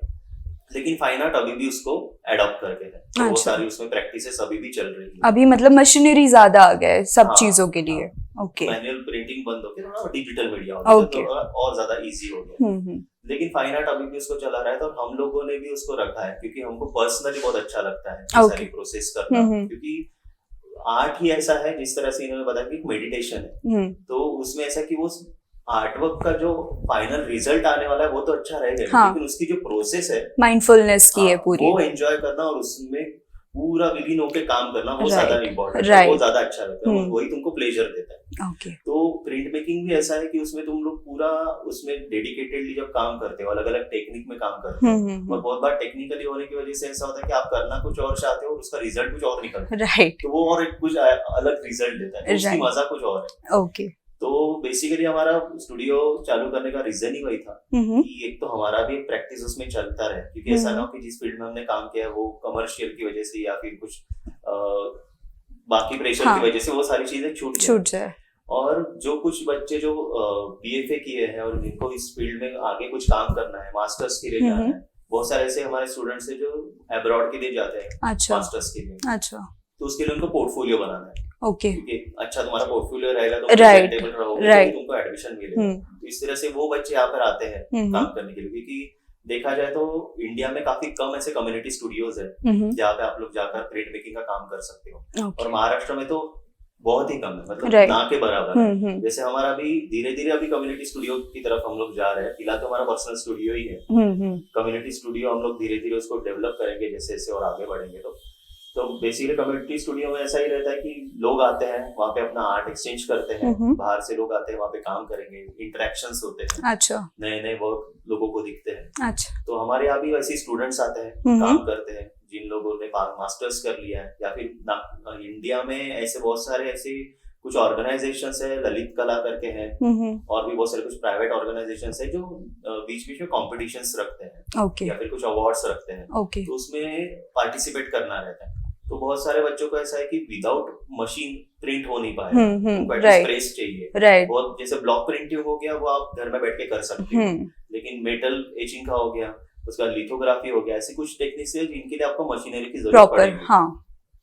लेकिन फाइन आर्ट अभी भी उसको एडॉप्ट करके है। तो वो सारी उसमें प्रैक्टिसेस अभी भी चल रही है। अभी मतलब मशीनरी ज्यादा आ गया है सब चीजों के लिए। ओके। मैनुअल प्रिंटिंग बंद हो गया, डिजिटल मीडिया हो गया, तो और ज्यादा इजी हो गया। लेकिन फाइन आर्ट अभी भी उसको चला रहा है, तो हम लोगों ने भी उसको रखा है, क्योंकि हमको पर्सनली बहुत अच्छा लगता है ये सारी प्रोसेस करना, क्योंकि आर्ट ही ऐसा है, जिस तरह से इन्होंने बताया कि मेडिटेशन है, तो उसमें ऐसा कि वो आर्टवर्क का जो फाइनल रिजल्ट आने वाला है वो तो अच्छा रहेगा, लेकिन उसकी जो प्रोसेस है माइंडफुलनेस की है पूरी, वो एंजॉय करना और उसमें पूरा विलीन होकर काम करना, वो ज्यादा इम्पोर्टेंट है, वो ज्यादा अच्छा लगता है, वही तुमको प्लेजर देता है। ओके। तो प्रिंट मेकिंग भी ऐसा है कि उसमें तुम लोग पूरा उसमें डेडिकेटेडली जब काम करते हो, अलग अलग टेक्निक में काम करते हो, और बहुत बार टेक्निकली होने की वजह से ऐसा होता है कि आप करना कुछ और चाहते हो और उसका रिजल्ट कुछ और निकलता है, राइट, तो वो और एक कुछ अलग रिजल्ट देता है, उसकी मजा कुछ और है। ओके। तो बेसिकली हमारा स्टूडियो चालू करने का रीजन ही वही था कि एक तो हमारा भी प्रैक्टिस उसमें चलता रहे, क्योंकि ऐसा ना हो कि जिस फील्ड में हमने काम किया है वो कमर्शियल की वजह से या फिर कुछ बाकी प्रेशर की वजह से वो सारी चीजें छूट जाए। और जो कुछ बच्चे जो BFA किए हैं और जिनको इस फील्ड में आगे कुछ काम करना है, मास्टर्स के लिए जाना है, बहुत सारे ऐसे हमारे स्टूडेंट्स हैं जो अब्रॉड के लिए जाते हैं मास्टर्स के लिए। अच्छा, तो उसके लिए उनको पोर्टफोलियो बनाना है। ओके, क्योंकि अच्छा तुम्हारा पोर्टफोलियो रहेगा तो Right. presentable रहोगे, Right. तो तुमको एडमिशन मिलेगा। तो इस तरह से वो बच्चे यहाँ पर आते हैं काम करने के लिए, क्योंकि देखा जाए तो इंडिया में काफी कम ऐसे कम्युनिटी स्टूडियोज है जहाँ पे आप लोग जाकर प्रिंट मेकिंग का काम कर सकते हो। और महाराष्ट्र में तो बहुत ही कम है, मतलब Right. ना के बराबर है। जैसे हमारा अभी धीरे धीरे अभी कम्युनिटी स्टूडियो की तरफ हम लोग जा रहे हैं। फिलहाल तो हमारा पर्सनल स्टूडियो ही है। कम्युनिटी स्टूडियो हम लोग धीरे धीरे उसको डेवलप करेंगे जैसे जैसे और आगे बढ़ेंगे। तो बेसिकली कम्युनिटी स्टूडियो में ऐसा ही रहता है कि लोग आते हैं वहाँ पे अपना आर्ट एक्सचेंज करते हैं, बाहर से लोग आते हैं वहाँ पे काम करेंगे, इंटरेक्शंस होते हैं, अच्छा, नए नए वर्क लोगों को दिखते हैं। अच्छा, तो हमारे यहाँ भी वैसे स्टूडेंट्स आते हैं काम करते हैं जिन लोगों ने मास्टर्स कर लिया है, या फिर इंडिया में ऐसे बहुत सारे ऐसे कुछ ऑर्गेनाइजेशंस है, ललित कला करके हैं, और भी बहुत सारे कुछ प्राइवेट ऑर्गेनाइजेशंस है जो बीच बीच में कॉम्पिटिशंस रखते हैं, ओके, या फिर कुछ अवार्ड्स रखते हैं, ओके, तो उसमें पार्टिसिपेट करना रहता है। तो बहुत सारे बच्चों को ऐसा है कि विदाउट मशीन प्रिंट हो नहीं पाएगा, उनको right. प्रेस चाहिए, राइट, बहुत जैसे ब्लॉक प्रिंटिंग हो गया वो आप घर में बैठ के कर सकते हो, लेकिन मेटल एचिंग का हो गया, उसका लिथोग्राफी हो गया, ऐसी कुछ टेक्निक्स है जिनके लिए आपको मशीनरी की जरूरत प्रॉपर, पड़ेगी। हाँ,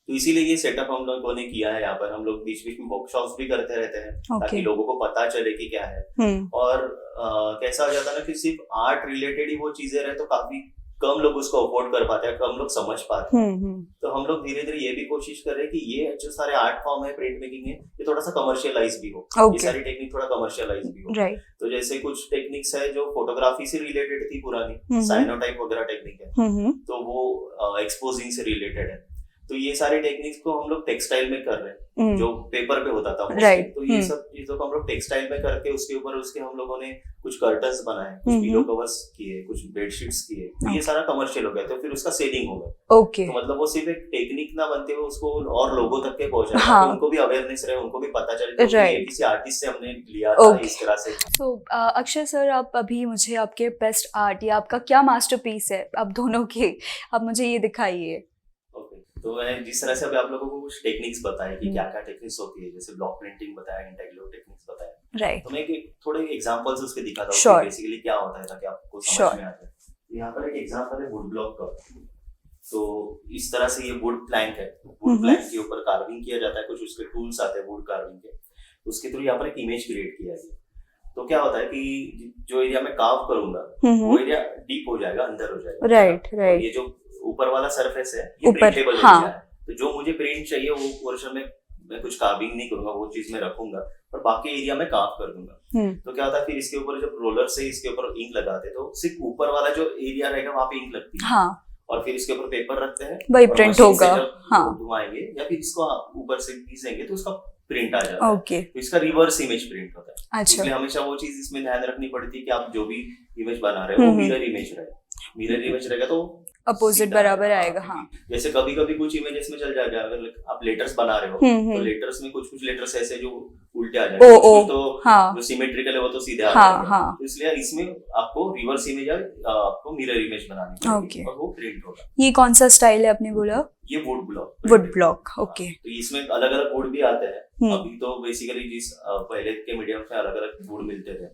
तो इसीलिए ये सेटअप हम लोगों ने किया है। यहाँ पर हम लोग बीच बीच में वर्कशॉप्स भी करते रहते हैं ताकि लोगों को पता चले कि क्या है। और कैसा हो जाता है ना कि सिर्फ आर्ट रिलेटेड ही वो चीजें रहे तो काफी कम लोग उसको अफोर्ड कर पाते हैं, कम लोग समझ पाते हैं। तो हम लोग धीरे धीरे ये भी कोशिश कर रहे हैं कि ये जो सारे आर्ट फॉर्म है, प्रिंट मेकिंग है, ये थोड़ा सा कमर्शियलाइज भी हो, ये सारी टेक्निक थोड़ा कमर्शियलाइज भी हो। राइट, तो जैसे कुछ टेक्निक्स है जो फोटोग्राफी से रिलेटेड थी पुरानी, साइनोटाइप वगैरह टेक्निक है, तो वो एक्सपोजिंग से रिलेटेड है। तो ये सारे टेक्निक्स को हम लोग टेक्सटाइल में कर रहे हैं, जो पेपर पे होता था Right. तो ये सब चीजों को हम लोग टेक्सटाइल में करके उसके ऊपर उसके हम लोगों ने कुछ कर्टन्स बनाए, कुछ पिलो कवर्स किए, कुछ बेडशीट्स किए, तो ये सारा कमर्शियल हो गया। तो फिर उसका सेलिंग होगा। ओके, तो मतलब वो सिर्फ एक टेक्निक ना बनते हुए उसको और लोगों तक के पहुंचाए, उनको भी अवेयरनेस रहे, उनको भी पता चले कि किसी आर्टिस्ट से हमने लिया था इस तरह से। सो अक्षय सर, आप अभी मुझे आपके बेस्ट आर्ट या आपका क्या मास्टरपीस है आप दोनों के, आप मुझे ये दिखाइए। तो मैं जिस तरह से अभी आप लोगों को कुछ टेक्निक्स बताए कि क्या क्या टेक्निक्स होती है, जैसे ब्लॉक प्रिंटिंग बताया, इंटेग्रो टेक्निक्स बताया, राइट, तो मैं थोड़े एग्जांपल्स उसके दिखाता हूँ कि बेसिकली क्या होता है ताकि आपको समझ में आ जाए। यहाँ पर एक एग्जांपल है वुड ब्लॉक का। तो इस तरह से ये वुड प्लैंक है, वुड प्लैंक के ऊपर कार्विंग किया जाता है, कुछ उसके टूल्स आते हैं वुड कार्विंग के, उसके थ्रू यहाँ पर एक इमेज क्रिएट किया है। तो क्या होता है कि जो एरिया में कार्व करूंगा वो एरिया डीप हो जाएगा, अंदर हो जाएगा, राइट, राइट, ये जो ऊपर वाला सरफेस है ये प्रिंटेबल एरिया है। तो जो मुझे प्रिंट चाहिए वो पोर्शन में मैं कुछ कार्विंग नहीं करूंगा, वो चीज में रखूंगा और बाकी एरिया में कार्व कर दूंगा। तो क्या होता है फिर इसके ऊपर जब रोलर से इसके ऊपर इंक लगाते हैं तो सिर्फ ऊपर वाला जो एरिया रहेगा वहां पे इंक लगती है, और फिर इसके ऊपर पेपर रखते हैं, वही प्रिंट होगा। घुमाएंगे या फिर इसको ऊपर से घिसेंगे तो उसका प्रिंट आ जाता है। ओके, तो इसका रिवर्स इमेज प्रिंट होता है। अच्छा, इसलिए हमेशा वो चीज इसमें ध्यान रखनी पड़ती है कि आप जो भी इमेज बना रहे हो वो मिरर इमेज रहे। मिरर इमेज रहेगा तो अपोजिट बराबर आएगा। हाँ, जैसे कभी कभी कुछ इमेजेस में चल जाएगा, अगर आप लेटर्स बना रहे हो तो लेटर्स में कुछ लेटर्स ऐसे जो उल्टे आ जाएंगे, तो जो सिमेट्रिकल है वो तो सीधे आ जाएगा। तो इसलिए इसमें आपको रिवर्स इमेज आपको मिरर इमेज बनानी पड़ेगी और वो प्रिंट होगा। ये कौन सा स्टाइल है आपने बोला? ये would block. Would block, okay. तो इसमें अलग अलग वुड भी आते हैं। अभी तो बेसिकली जिस पहले के मीडियम में अलग अलग वुड मिलते थे,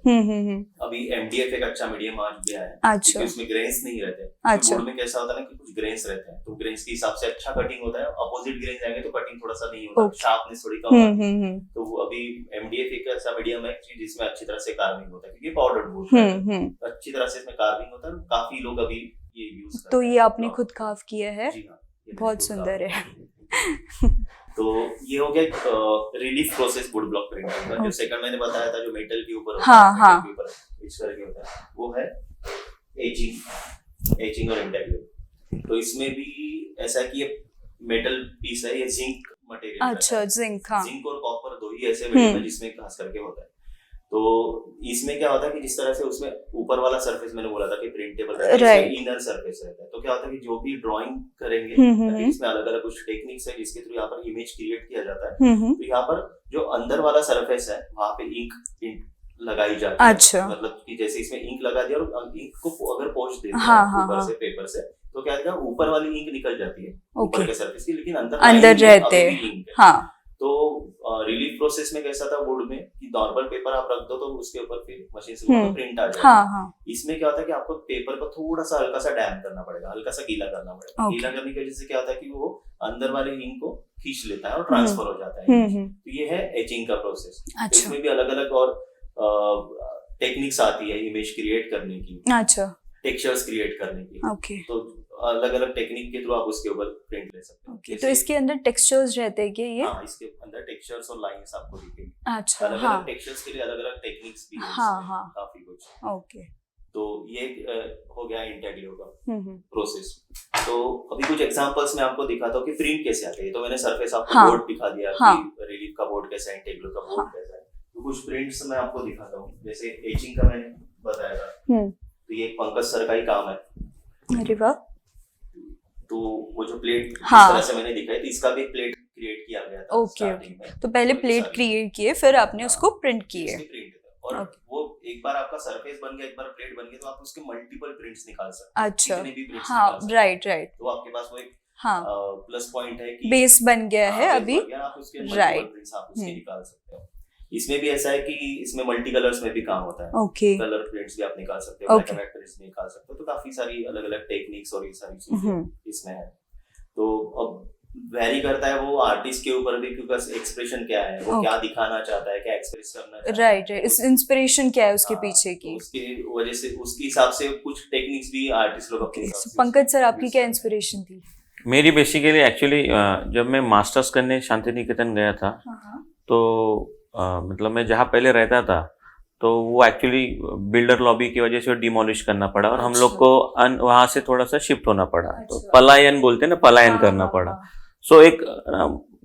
अभी MDF एक अच्छा मीडियम आज भी आया है, क्योंकि उसमें ग्रेन्स नहीं रहते। वुड में कैसा होता है ना कि कुछ ग्रेन्स रहते हैं, तो ग्रेन्स के हिसाब से अच्छा कटिंग होता है। अपोजिट ग्रेन्स आएंगे तो कटिंग थोड़ा सा नहीं होता, शार्पनेस थोड़ी कम होती है। तो अभी MDF एक ऐसा मीडियम है जिसमें अच्छी तरह से कार्विंग होता है, क्योंकि पाउडर्ड वुड है, अच्छी तरह से इसमें कार्विंग होता है। काफी लोग अभी ये यूज करते हैं। तो ये आपने खुद कार्व किया है? जी हाँ, बहुत सुंदर है। तो ये हो गया relief process would block printing का। जो सेकंड मैंने बताया था जो मेटल के ऊपर होता है, के ऊपर इस तरह के होता है, वो है एचिंग और इंटेग्रो। तो इसमें भी ऐसा है कि ये मेटल पीस है, ये जिंक मटेरियल। अच्छा, जिंक। हाँ, जिंक और कॉपर दो ही ऐसे मेटल है जिसमें खास करके होता है। तो इसमें क्या होता है कि जिस तरह से उसमें ऊपर वाला सरफेस मैंने बोला था कि प्रिंटेबल रहता है, इनर सरफेस रहता है। तो क्या होता है कि जो भी ड्राइंग करेंगे इसमें अलग अलग कुछ टेक्निक्स है जिसके थ्रू यहाँ पर इमेज क्रिएट किया जाता है। तो यहाँ पर जो अंदर वाला सरफेस है वहां पे इंक लगाई जाती है। अच्छा, मतलब कि जैसे इसमें इंक लगा दिया और इंक को अगर पोंछ देते ऊपर से पेपर से, तो क्या होगा ऊपर वाली इंक निकल जाती है ऊपर के सरफेस की, लेकिन अंदर रहते हैं। हाँ, तो रिलीफ प्रोसेस में कैसा था वुड में कि नॉर्मल पेपर आप रख दो तो उसके ऊपर फिर मशीन से प्रिंट आ जाएगा। हाँ हाँ इसमें क्या होता है कि आपको पेपर को थोड़ा सा हल्का सा डैम करना पड़ेगा, हल्का सा गीला करना पड़ेगा। Okay. गीला करने की वजह से क्या होता है कि वो अंदर वाले इंक को खींच लेता है और ट्रांसफर हो जाता है। तो ये है एचिंग का प्रोसेस। अच्छा इसमें भी अलग अलग और टेक्निक्स आती है इमेज क्रिएट करने की, अच्छा टेक्सचर्स क्रिएट करने की। ओके तो अलग अलग टेक्निक के थ्रू आप उसके ऊपर प्रिंट ले सकते हो। ओके तो इसके अंदर टेक्सचर्स रहते हैं क्या ये? हाँ, इसके अंदर टेक्सचर्स और लाइंस आपको दिखेंगी। अच्छा अलग हाँ अलग टेक्सचर्स के लिए अलग अलग टेक्निक्स भी हैं हाँ, इसमें, हाँ। काफी कुछ। ओके तो ये हो गया इंटेग्रियो का प्रोसेस। तो अभी कुछ एग्जांपल्स मैं आपको दिखाता हूँ कि प्रिंट कैसे आते हैं। तो मैंने सरफेस आपको हाँ, बोर्ड दिखा दिया हाँ, कि रिलीफ का बोर्ड कैसा है, इंटेग्रियो का बोर्ड हाँ, कैसा है। तो कुछ प्रिंट्स मैं आपको दिखाता हूँ। जैसे एचिंग का मैंने बताया था, तो ये पंकज सर का ही काम है। अरे वाह तो वो जो प्लेट हाँ, इस तरह से मैंने दिखाई थी, इसका भी प्लेट क्रिएट किया गया था ओके स्टार्टिंग ओके में। तो पहले और प्लेट सारी- क्रिएट किए फिर आपने हाँ, उसको प्रिंट किए। इसके प्रिंट और ओके। वो एक बार आपका सरफेस बन गया, एक बार प्लेट बन गई, तो आप उसके मल्टीपल प्रिंट्स निकाल सकते हैं। अच्छा कितने भी प्रिंट्स हाँ निकाल सकते हैं। राइट राइट तो आपके पास वो एक हाँ प्लस पॉइंट है कि बेस बन गया है हाँ, अभी base बन गया, आप उसके Right. मल्टीपल प्रिंट्स आप उसके हम्म। निकाल सकते हो। इसमें भी ऐसा है कि इसमें मल्टी कलर्स में भी काम होता है। ओके कलर प्रिंट्स भी आप निकाल सकते हो, black Okay. And white prints निकाल सकते हो। तो काफी सारी अलग अलग टेक्निक्स और ये सारी चीजें इसमें है। तो अब वेरी करता है वो आर्टिस्ट के ऊपर भी, क्योंकि एक्सप्रेशन क्या है, वो Okay. क्या दिखाना चाहता है, क्या एक्सप्रेस करना चाहता है। राइट राइट इस इंस्पिरेशन क्या है उसके हाँ, पीछे तो की? उसकी वजह से उसके हिसाब से कुछ टेक्निक्स भी आर्टिस्ट लोग अपने ओके हिसाब से पंकज सर आपकी use क्या करते हैं। इंस्पिरेशन थी? मेरी बेसिकली एक्चुअली जब मैं मास्टर्स करने शांति निकेतन गया था तो मतलब मैं जहाँ पहले रहता था तो वो एक्चुअली बिल्डर लॉबी की वजह से डिमोलिश करना पड़ा और हम लोग को वहाँ से थोड़ा सा शिफ्ट होना पड़ा। तो अच्छा। पलायन बोलते हैं ना, पलायन करना पड़ा। सो एक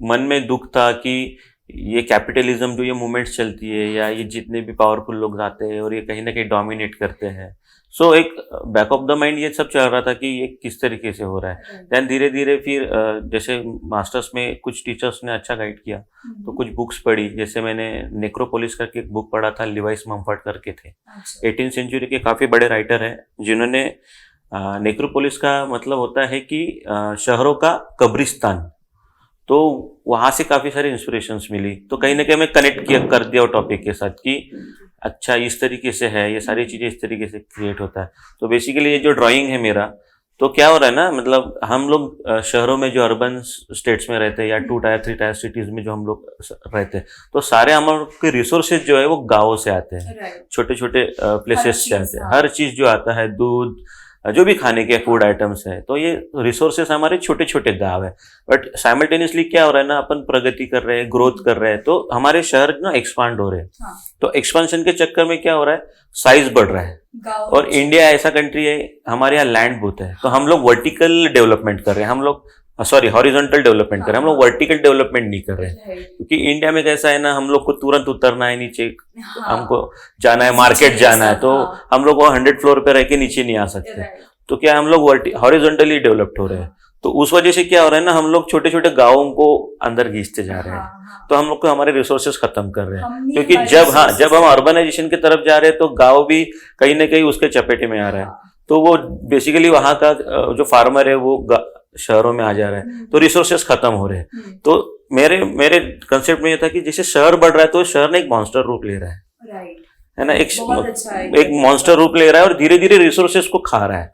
मन में दुख था कि ये कैपिटलिज्म जो ये मूवमेंट्स चलती है या ये जितने भी पावरफुल लोग आते हैं और ये कहीं ना कहीं डोमिनेट करते हैं। सो एक बैक ऑफ द माइंड ये सब चल रहा था कि ये किस तरीके से हो रहा है। दैन धीरे धीरे फिर जैसे मास्टर्स में कुछ टीचर्स ने अच्छा गाइड किया तो कुछ बुक्स पढ़ी। जैसे मैंने नेक्रोपोलिस करके एक बुक पढ़ा था, लिवाइस मम्फर्ट करके थे, 18th सेंचुरी के काफ़ी बड़े राइटर हैं जिन्होंने नेक्रोपोलिस का मतलब होता है कि शहरों का कब्रिस्तान। तो वहाँ से काफ़ी सारी इंस्पिरेशंस मिली। तो कहीं ना कहीं मैं कनेक्ट किया कर दिया वो टॉपिक के साथ कि अच्छा इस तरीके से है, ये सारी चीज़ें इस तरीके से क्रिएट होता है। तो बेसिकली ये जो ड्राइंग है मेरा, तो क्या हो रहा है ना, मतलब हम लोग शहरों में जो अर्बन स्टेट्स में रहते हैं या 2 टायर 3 टायर सिटीज़ में जो हम लोग रहते हैं, तो सारे हमारे रिसोर्सेज जो है वो गाँव से आते हैं, छोटे छोटे प्लेसेस से आते हैं। हर चीज़ जो आता है, दूध, जो भी खाने के फूड आइटम्स है, तो ये रिसोर्सेस हमारे छोटे छोटे गांव है। बट साइमल्टेनियसली क्या हो रहा है ना, अपन प्रगति कर रहे हैं, ग्रोथ कर रहे हैं, तो हमारे शहर ना एक्सपांड हो रहे हैं। हाँ। तो एक्सपांशन के चक्कर में क्या हो रहा है, साइज बढ़ रहा है। और इंडिया ऐसा कंट्री है, हमारे यहाँ लैंड बहुत है, तो हम लोग वर्टिकल डेवलपमेंट कर रहे हैं, हम लोग हॉरिजॉन्टल डेवलपमेंट कर रहे हैं, हम लोग वर्टिकल डेवलपमेंट नहीं कर रहे हैं। क्योंकि इंडिया में कैसा है ना, हम लोग को तुरंत उतरना है नीचे, हमको जाना है, मार्केट जाना है, तो हम लोग वो 100 फ्लोर पे रह के नीचे नहीं आ सकते। तो क्या हम लोग हॉरिजॉन्टली डेवलप्ड हो रहे हैं। तो उस वजह से क्या हो रहा है ना, हम लोग छोटे छोटे गाँवों को अंदर घींचते जा रहे हैं। तो हम लोग को हमारे रिसोर्सेज खत्म कर रहे हैं। क्योंकि जब हम अर्बनाइजेशन की तरफ जा रहे हैं तो गाँव भी कहीं ना कहीं उसके चपेटे में आ रहा है। तो वो बेसिकली वहाँ का जो फार्मर है वो शहरों में आ जा रहा है, तो रिसोर्सेज खत्म हो रहे हैं। तो मेरे कंसेप्ट में ये था कि जैसे शहर बढ़ रहा है तो शहर ने एक मॉन्स्टर रूप ले रहा है ना, एक मॉन्स्टर रूप ले रहा है और धीरे धीरे रिसोर्सेज को खा रहा है।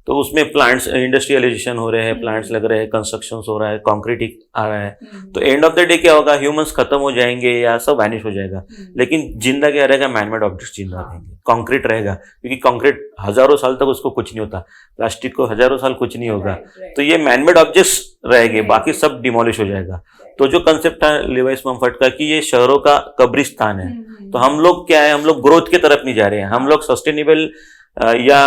तो उसमें प्लांट्स, इंडस्ट्रियलाइजेशन हो रहे हैं, प्लांट्स लग रहे हैं, कंस्ट्रक्शन हो रहा है, कंक्रीट आ रहा है। तो एंड ऑफ द डे क्या होगा, ह्यूमंस खत्म हो जाएंगे या सब वैनिश हो जाएगा, लेकिन जिंदा क्या रहेगा, मैनमेड ऑब्जेक्ट्स जिंदा रहेंगे, कंक्रीट रहेगा। क्योंकि कंक्रीट हजारों साल तक उसको कुछ नहीं होता, प्लास्टिक को हजारों साल कुछ नहीं होगा। तो ये मैनमेड ऑब्जेक्ट्स रहेंगे, बाकी सब डिमोलिश हो जाएगा। तो जो कंसेप्ट था लिवाइस मम्फर्ट का कि ये शहरों का कब्रिस्तान है, तो हम लोग क्या है, हम लोग ग्रोथ की तरफ नहीं जा रहे हैं, हम लोग सस्टेनेबल या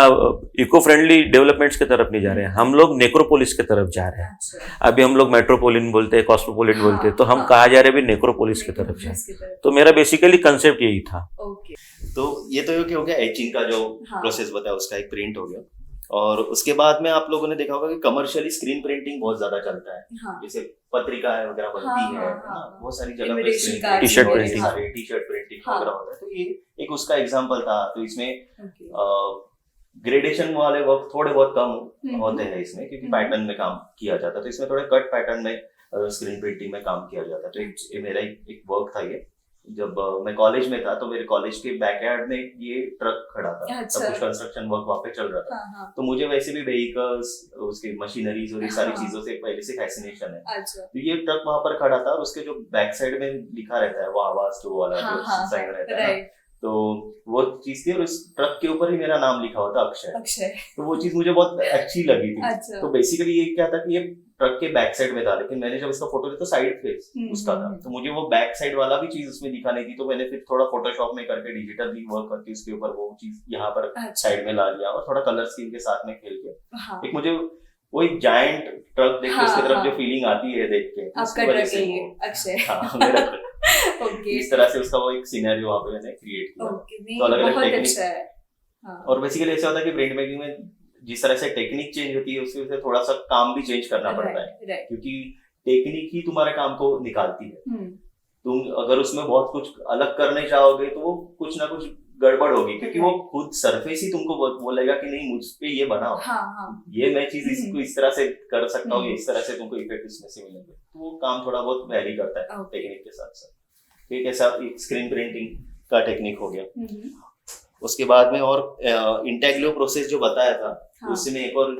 इको फ्रेंडली डेवलपमेंट्स की तरफ नहीं जा रहे हैं, हम लोग नेक्रोपोलिस की तरफ जा रहे हैं। अभी हम लोग मेट्रोपोलिन बोलते हैं, कॉस्मोपोलिट बोलते हैं, तो हम कहाँ जा रहे हैं, अभी नेक्रोपोलिस की तरफ जा रहे हैं। तो मेरा बेसिकली कंसेप्ट यही था। तो ये तो हो गया एचिंग का जो प्रोसेस बताया, उसका एक प्रिंट हो गया। और उसके बाद में आप लोगों ने देखा होगा कि कमर्शियली स्क्रीन प्रिंटिंग बहुत ज्यादा चलता है। जैसे पत्रिका वगैरह बनती है, बहुत सारी जगह पे टी शर्ट प्रिंटिंग वगैरह होता है। तो ये एक उसका एग्जांपल था। तो इसमें ग्रेडेशन वाले वर्क थोड़े बहुत कम होते हैं इसमें, क्योंकि पैटर्न में काम किया जाता है। तो इसमें थोड़े कट पैटर्न में स्क्रीन प्रिंटिंग में काम किया जाता है। तो ये मेरा एक वर्क था ये। जब मैं कॉलेज में था तो मेरे कॉलेज के बैकयार्ड में ये ट्रक खड़ा था। अच्छा। सब कुछ कंस्ट्रक्शन वर्क वहाँ पे चल रहा था। हाँ, तो मुझे वैसे भी व्हीकल्स, उसके मशीनरीज और ये सारी हाँ। चीजों से पहले से फैसिनेशन है। अच्छा। तो ये ट्रक वहां पर खड़ा था और उसके जो बैक साइड में लिखा रहता है वो आवाज तो वाला हाँ, जो हाँ, साइन रहता है ना, राइट। तो वो चीज थी और उस ट्रक के ऊपर ही मेरा नाम लिखा हुआ था अक्षय। अक्षय। तो वो चीज मुझे बहुत अच्छी लगी थी। अच्छा। तो बेसिकली ये क्या था कि ये ट्रक के बैक साइड में था, लेकिन मैंने जब इसका फोटो लिया तो साइड फेस उसका था। तो मुझे वो बैक साइड वाला भी चीज उसमें दिखाने थी, तो मैंने फिर थोड़ा फोटोशॉप में करके डिजिटली वर्क करके उसके ऊपर वो चीज यहाँ पर अच्छा। साइड में ला लिया और थोड़ा कलर स्कीम के साथ में खेल के हाँ। एक मुझे वो एक जायंट ट्रक देख के हाँ, उसकी तरफ हाँ। जो फीलिंग आती है देख के, आपका उसकी वजह ट्रक से है ये वो- अक्षय। हाँ, मेरा ट्रक। ओके। इस तरह से उसका वो एक सिनेरियो वहाँ पे मैंने क्रिएट किया। ओके, नहीं, तो अलग-अलग बहुत टेक्निक- अच्छा है। हाँ। और बेसिकली ऐसा होता है कि प्रिंट मेकिंग में जिस तरह से टेक्निक चेंज होती है उसकी वजह से थोड़ा सा काम भी चेंज करना पड़ता है, राइट, राइट। क्योंकि टेक्निक ही तुम्हारे काम को निकालती है। हम्म, तुम अगर उसमें बहुत कुछ अलग करने चाहोगे तो वो कुछ ना कुछ गड़बड़ होगी, क्योंकि वो खुद सरफेस ही तुमको बोलेगा कि नहीं मुझ पे ये बनाओ, हाँ, हाँ। ये मैं चीज इसको इस तरह से कर सकता हूँ, इस तरह से तुमको इफेक्ट इसमें से मिलेंगे। तो वो काम थोड़ा बहुत वेरी करता है Okay. टेक्निक के साथ साथ। एक ऐसा स्क्रीन प्रिंटिंग का टेक्निक हो गया। हम्म, उसके बाद में और इंटेग्लो प्रोसेस जो बताया था, हाँ। उसमें एक और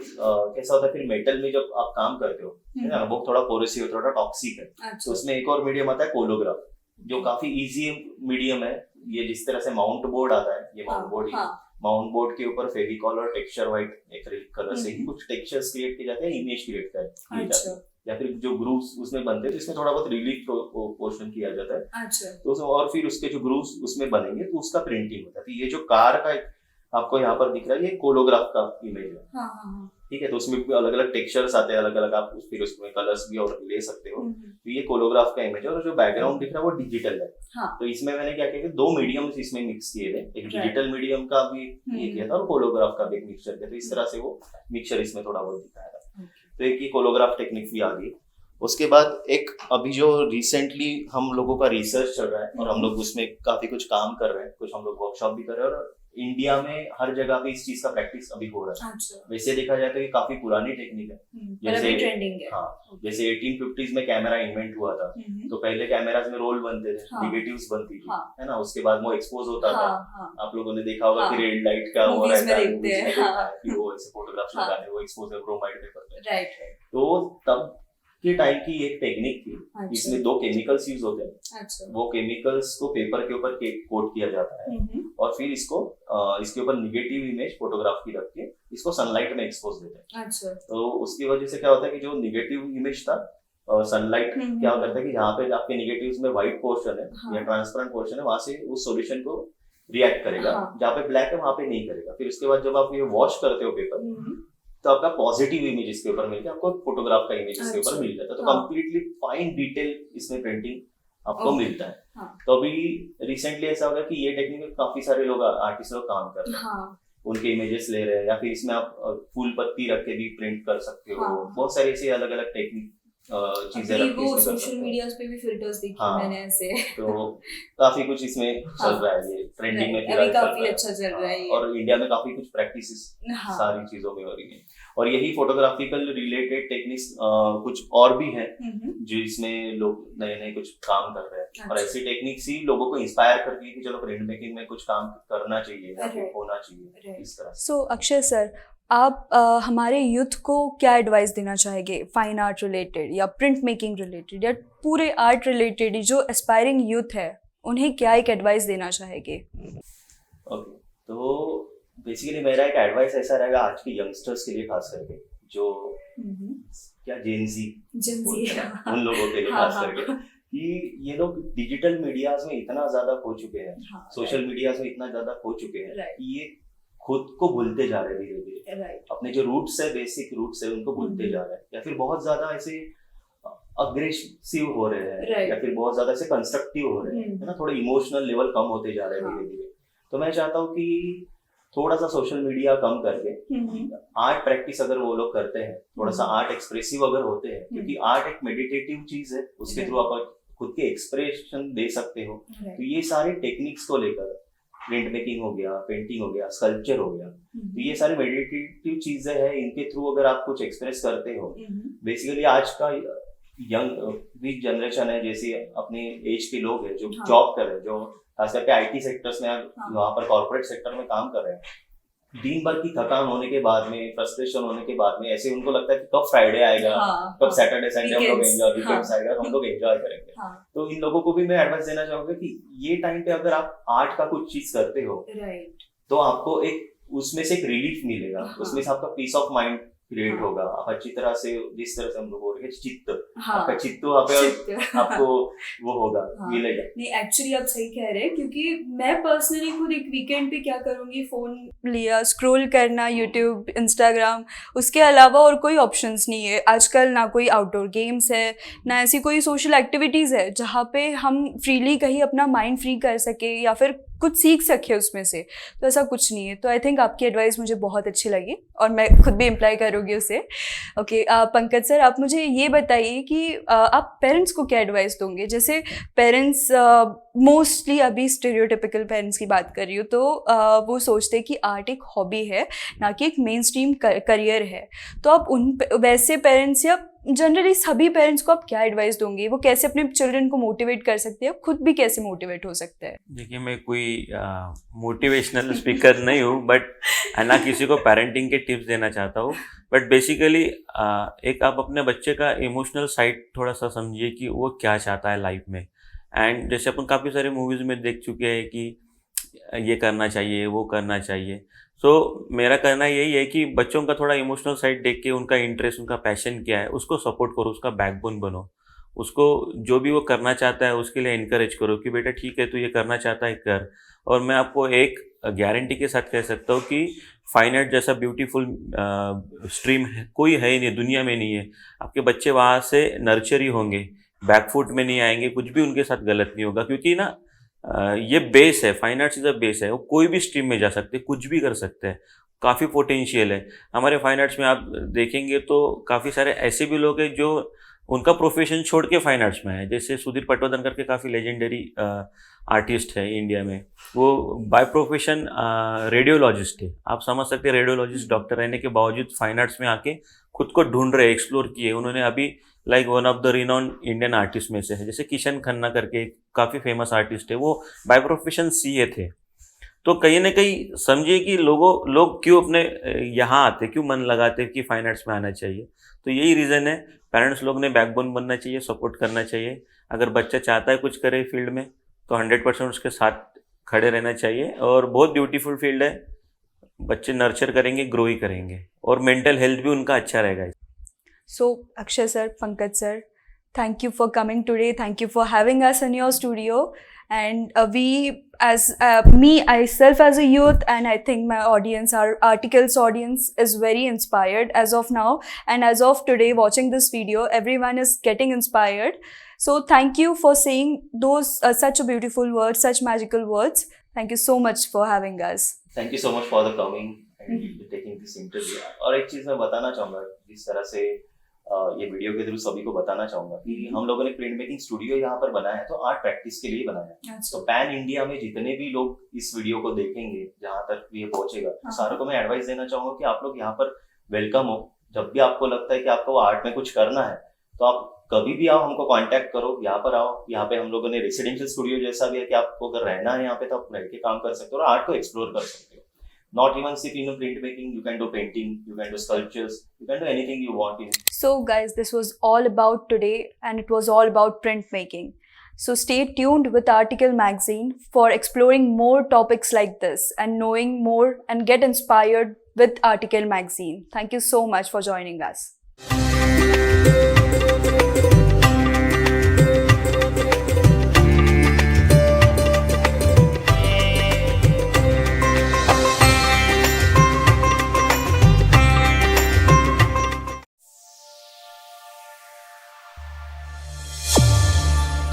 कैसा होता है, फिर मेटल में जब आप काम करते हो है ना, वो थोड़ा पोरस हो, थोड़ा टॉक्सिक है। तो अच्छा। उसमें एक और मीडियम आता है कोलोग्राफ, जो काफी इजी मीडियम है। ये जिस तरह से माउंट बोर्ड आता है, ये माउंट बोर्ड, हाँ, माउंट बोर्ड के ऊपर फेविकॉल और टेक्सचर व्हाइट एक्रिलिक कलर से ही हम्म। कुछ टेक्सचर्स क्रिएट किए जाते हैं, इमेज क्रिएट किए जाते हैं, अच्छा, या फिर जो ग्रूव्स उसमें बनते हैं तो इसमें थोड़ा बहुत रिलीफ पोर्शन किया जाता है। अच्छा। तो और फिर उसके जो ग्रूव्स उसमें बनेंगे तो उसका प्रिंटिंग होता है। तो ये जो कार का आपको यहाँ पर दिख रहा है, ये कोलोग्राफ का इमेज है। हाँ, हाँ, हाँ। ठीक है, तो उसमें भी अलग अलग टेक्सचर्स आते हैं, अलग अलग आप फिर उसमें कलर्स भी और ले सकते हो। तो ये कोलोग्राफ का इमेज है और जो बैकग्राउंड दिख रहा है वो डिजिटल है। हाँ। तो इसमें मैंने क्या किया कि दो मीडियम्स इसमें मिक्स किए थे, एक Right. डिजिटल मीडियम का भी ये किया था और कोलोग्राफ का भी एक मिक्सचर किया, तो इस तरह से वो मिक्सचर इसमें थोड़ा बहुत दिखाया था। तो एक ये कोलोग्राफ टेक्निक भी आ गई। उसके बाद एक अभी जो रिसेंटली हम लोगों का रिसर्च चल रहा है और हम लोग उसमें काफी कुछ काम कर रहे हैं, कुछ हम लोग वर्कशॉप भी कर रहे हैं और इंडिया में हर जगह पे इस चीज का प्रैक्टिस अभी हो रहा है। अच्छा। वैसे देखा जाए तो ये काफी पुरानी टेक्निक है। पर अभी ट्रेंडिंग है। हाँ, जैसे 1850s में कैमरा इन्वेंट हुआ था, तो पहले कैमरास में रोल बनते थे, हाँ। निगेटिव्स बनती थी, हाँ। है ना, उसके बाद वो एक्सपोज होता था। हाँ, हाँ। आप लोगों ने देखा होगा हाँ। कि रेड लाइट का वो Movies में रहता है, देखते movies में हैं, देखा हाँ। है कि वो ऐसे फोटोग्राफ्स हाँ। लगाते हैं, वो एक्सपोज है ब्रोमाइड पेपर पे। Right, right. तो तब के टाइम की एक टेक्निक थी, अच्छा। इसमें दो केमिकल्स यूज होते हैं। अच्छा। वो केमिकल्स को पेपर के ऊपर कोट किया जाता है और फिर इसको इसके ऊपर निगेटिव इमेज फोटोग्राफ की रख के इसको सनलाइट में एक्सपोज देते हैं। अच्छा। तो उसकी वजह से क्या होता है कि जो निगेटिव इमेज था, सनलाइट क्या करता है कि जहाँ पे आपके निगेटिव्स में व्हाइट पोर्शन है हाँ। या ट्रांसपेरेंट पोर्शन है, वहां से उस सॉल्यूशन को रिएक्ट करेगा। हाँ। जहाँ पे ब्लैक है वहां पे नहीं करेगा। फिर उसके बाद जब आप ये वॉश करते हो पेपर, तो आपका पॉजिटिव इमेज इसके ऊपर मिलता है, आपको फोटोग्राफ का इमेज इसके ऊपर अच्छा। मिल जाता है। तो हाँ। कंप्लीटली फाइन डिटेल इसमें प्रिंटिंग आपको Okay. मिलता है। हाँ। तो अभी रिसेंटली ऐसा होगा कि ये टेक्निक में काफी सारे लोग आर्टिस्ट लोग काम कर रहे हैं, हाँ। उनके इमेजेस ले रहे हैं, या फिर इसमें आप फूल पत्ती रख के भी प्रिंट कर सकते हो। हाँ। बहुत सारी ऐसी अलग अलग टेक्निक चीजें अभी रख के वो इसमें कर सोशल सकते हो। मीडिया पे भी फिल्टर्स देखी हाँ। मैंने ऐसे। तो काफी कुछ इसमें चल हाँ। रहा है, ये ट्रेंडिंग में अभी फिलहाल चल काफी रहा है। अच्छा चल रहा है ये। और इंडिया में काफी कुछ प्रैक्टिस हाँ। सारी चीजों में हो रही है। और यही फोटोग्राफिकल रिलेटेड टेक्निक्स कुछ और भी हैं जो इसमें लोग नए नए कुछ काम कर रहे हैं। और अच्छा। ऐसी टेक्निक्स ही लोगों को इंस्पायर करती है कि चलो प्रिंट मेकिंग में कुछ काम करना चाहिए या फिर Right. होना चाहिए, Right. इस तरह से। सो अक्षय सर, आप हमारे यूथ को क्या एडवाइस देना चाहेंगे फाइन आर्ट रिलेटेड या प्रिंट मेकिंग रिलेटेड या पूरे आर्ट रिलेटेड, जो एस्पायरिंग यूथ है उन्हें क्या एक एडवाइस देना चाहेंगे? ओके, तो बेसिकली मेरा एक एडवाइस ऐसा रहेगा आज के यंगस्टर्स के लिए, खास करके जो क्या जेनजी उन लोगों के लिए हाँ, खास हाँ। करके, कि ये लोग डिजिटल मीडियाज में इतना ज्यादा खो चुके हैं, हाँ, सोशल मीडियाज में इतना ज्यादा खो चुके हैं Right. कि ये खुद को भूलते जा रहे हैं धीरे धीरे। राइट। अपने जो रूट्स है, बेसिक रूट्स है, उनको भूलते जा रहे हैं, या फिर बहुत ज्यादा ऐसे अग्रेसिव हो रहे हैं, Right. या फिर बहुत ज्यादा ऐसे कंस्ट्रक्टिव हो रहे हैं, है ना, थोड़े इमोशनल लेवल कम होते जा रहे हैं हाँ। धीरे धीरे। तो मैं चाहता हूँ कि थोड़ा सा सोशल मीडिया कम करके आर्ट प्रैक्टिस अगर वो लोग करते हैं, थोड़ा सा आर्ट एक्सप्रेसिव अगर होते हैं, क्योंकि आर्ट एक मेडिटेटिव चीज है, उसके Right. थ्रू आप खुद के एक्सप्रेशन दे सकते हो। तो ये सारे टेक्निक्स को लेकर, प्रिंट मेकिंग हो गया, पेंटिंग हो गया, स्कल्पचर हो गया, तो ये सारी मेडिटेटिव चीजें हैं, इनके थ्रू अगर आप कुछ एक्सप्रेस करते हो, बेसिकली आज का यंग भी जनरेशन है, जैसे अपने एज के लोग हैं जो हाँ। जॉब कर रहे हैं, जो खास करके आईटी सेक्टर्स में वहाँ पर कॉर्पोरेट सेक्टर में काम कर रहे हैं, दिन भर की थकान होने के बाद में, फ्रस्ट्रेशन होने के बाद में, ऐसे उनको लगता है कि कब फ्राइडे आएगा, हाँ, कब सैटरडे संडे हम लोग Weekends, एंजॉय, वीकेंड्स हाँ। आएगा, हम लोग एंजॉय करेंगे। हाँ, तो इन लोगों को भी मैं एडवाइस देना चाहूंगा कि ये टाइम पे अगर आप आर्ट का कुछ चीज करते हो राइट, तो आपको एक उसमें से एक रिलीफ मिलेगा, हाँ। उसमें से आपका पीस ऑफ माइंड क्रिएट हाँ। होगा, आप अच्छी तरह से, जिस तरह से हम लोग बोल रहे हैं चित्त, हाँ, आपका चित्त वहाँ पे आपको वो होगा, हाँ। मिलेगा। नहीं, एक्चुअली आप सही कह रहे हैं, क्योंकि मैं पर्सनली खुद एक वीकेंड पे क्या करूँगी, फ़ोन लिया, स्क्रॉल करना यूट्यूब, इंस्टाग्राम, उसके अलावा और कोई ऑप्शंस नहीं है आजकल। ना कोई आउटडोर गेम्स है, ना ऐसी कोई सोशल एक्टिविटीज़ है जहाँ पे हम फ्रीली कहीं अपना माइंड फ्री कर सके या फिर कुछ सीख सके उसमें से। तो ऐसा कुछ नहीं है। तो आई थिंक आपकी एडवाइस मुझे बहुत अच्छी लगी और मैं खुद भी इम्प्लाई करूँगी उसे। ओके, पंकज सर, आप मुझे ये बताइए कि आप पेरेंट्स को क्या एडवाइस दोगे? जैसे पेरेंट्स मोस्टली, अभी स्टेरियोटिपिकल पेरेंट्स की बात कर रही हूँ, तो वो सोचते हैं कि आर्ट एक हॉबी है, ना कि एक मेन स्ट्रीम करियर है। तो आप उन वैसे पेरेंट्स या जनरली सभी पेरेंट्स को आप क्या एडवाइस दोगे? वो कैसे अपने चिल्ड्रन को मोटिवेट कर सकते हैं, खुद भी कैसे मोटिवेट हो सकते हैं? देखिए, मैं कोई मोटिवेशनल स्पीकर नहीं हूँ, बट ना किसी को पेरेंटिंग के टिप्स देना चाहता हूँ। बट बेसिकली एक आप अपने बच्चे का इमोशनल साइड थोड़ा सा समझिए कि वो क्या चाहता है लाइफ में। एंड जैसे अपन काफ़ी सारे मूवीज़ में देख चुके हैं कि ये करना चाहिए, वो करना चाहिए। सो मेरा कहना यही है कि बच्चों का थोड़ा इमोशनल साइड देख के, उनका इंटरेस्ट, उनका पैशन क्या है, उसको सपोर्ट करो, उसका बैकबोन बनो। उसको जो भी वो करना चाहता है उसके लिए इनकरेज करो कि बेटा ठीक है, तू ये करना चाहता है, कर। और मैं आपको एक गारंटी के साथ कह सकता हूँ कि फाइन आर्ट जैसा ब्यूटीफुल स्ट्रीम है कोई है ही नहीं, दुनिया में नहीं है। आपके बच्चे वहाँ से नर्चर ही होंगे, बैकफुट में नहीं आएंगे, कुछ भी उनके साथ गलत नहीं होगा। क्योंकि ना ये बेस है, fine arts is a base है। वो कोई भी स्ट्रीम में जा सकते हैं, कुछ भी कर सकते हैं, काफ़ी पोटेंशियल है हमारे फाइन आर्ट्स में। आप देखेंगे तो काफ़ी सारे ऐसे भी लोग हैं जो उनका प्रोफेशन छोड़ के फाइन आर्ट्स में है। जैसे सुधीर पटवर्धन करके काफ़ी लेजेंडरी आर्टिस्ट है इंडिया में। वो बाय प्रोफेशन रेडियोलॉजिस्ट है। आप समझ सकते हैं, रेडियोलॉजिस्ट डॉक्टर रहने के बावजूद फाइन आर्ट्स में आके खुद को ढूंढ रहे, एक्सप्लोर किए उन्होंने। अभी like one of the renowned Indian artist में से है। जैसे किशन खन्ना करके काफ़ी फेमस आर्टिस्ट है, वो बाय प्रोफेशन सीए थे। तो कहीं ना कहीं समझिए कि लोग क्यों अपने यहाँ आते, क्यों मन लगाते कि फाइन आर्ट्स में आना चाहिए। तो यही रीज़न है। पेरेंट्स लोग ने बैकबोन बनना चाहिए, सपोर्ट करना चाहिए। अगर बच्चा चाहता है कुछ करे फील्ड में तो 100% उसके साथ खड़े रहना चाहिए। और बहुत ब्यूटीफुल फील्ड है, बच्चे नर्चर करेंगे, ग्रो ही करेंगे, और मेंटल हेल्थ भी उनका अच्छा रहेगा। So, Akshay sir, Pankaj sir, thank you for coming today. Thank you for having us in your studio. And we, as myself as a youth, and I think my audience, our articles audience, is very inspired as of now. And as of today, watching this video, everyone is getting inspired. So, thank you for saying those such beautiful words, such magical words. Thank you so much for having us. Thank you so much for the coming and taking this interview. और एक चीज मैं बताना चाहूंगा, जिस तरह से ये वीडियो के थ्रू सभी को बताना चाहूंगा कि हम लोगों ने प्रिंट मेकिंग स्टूडियो यहाँ पर बनाया है तो आर्ट प्रैक्टिस के लिए बनाया है। तो पैन इंडिया में जितने भी लोग इस वीडियो को देखेंगे, जहाँ तक ये पहुंचेगा, सारों को मैं एडवाइस देना चाहूंगा कि आप लोग यहाँ पर वेलकम हो। जब भी आपको लगता है कि आपको आर्ट में कुछ करना है तो आप कभी भी आओ, हमको कांटेक्ट करो, यहाँ पर आओ। यहाँ पे हम लोगों ने रेसिडेंशियल स्टूडियो जैसा भी है कि आपको अगर रहना है यहाँ पे तो आप रह के काम कर सकते हो और आर्ट को एक्सप्लोर कर सकते हो। Not even if you know printmaking, you can do painting, you can do sculptures, you can do anything you want in. So guys, this was all about today, and it was all about printmaking. So stay tuned with Article Magazine for exploring more topics like this and knowing more and get inspired with Article Magazine. Thank you so much for joining us.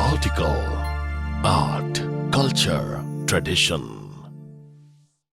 Article, art, culture, tradition.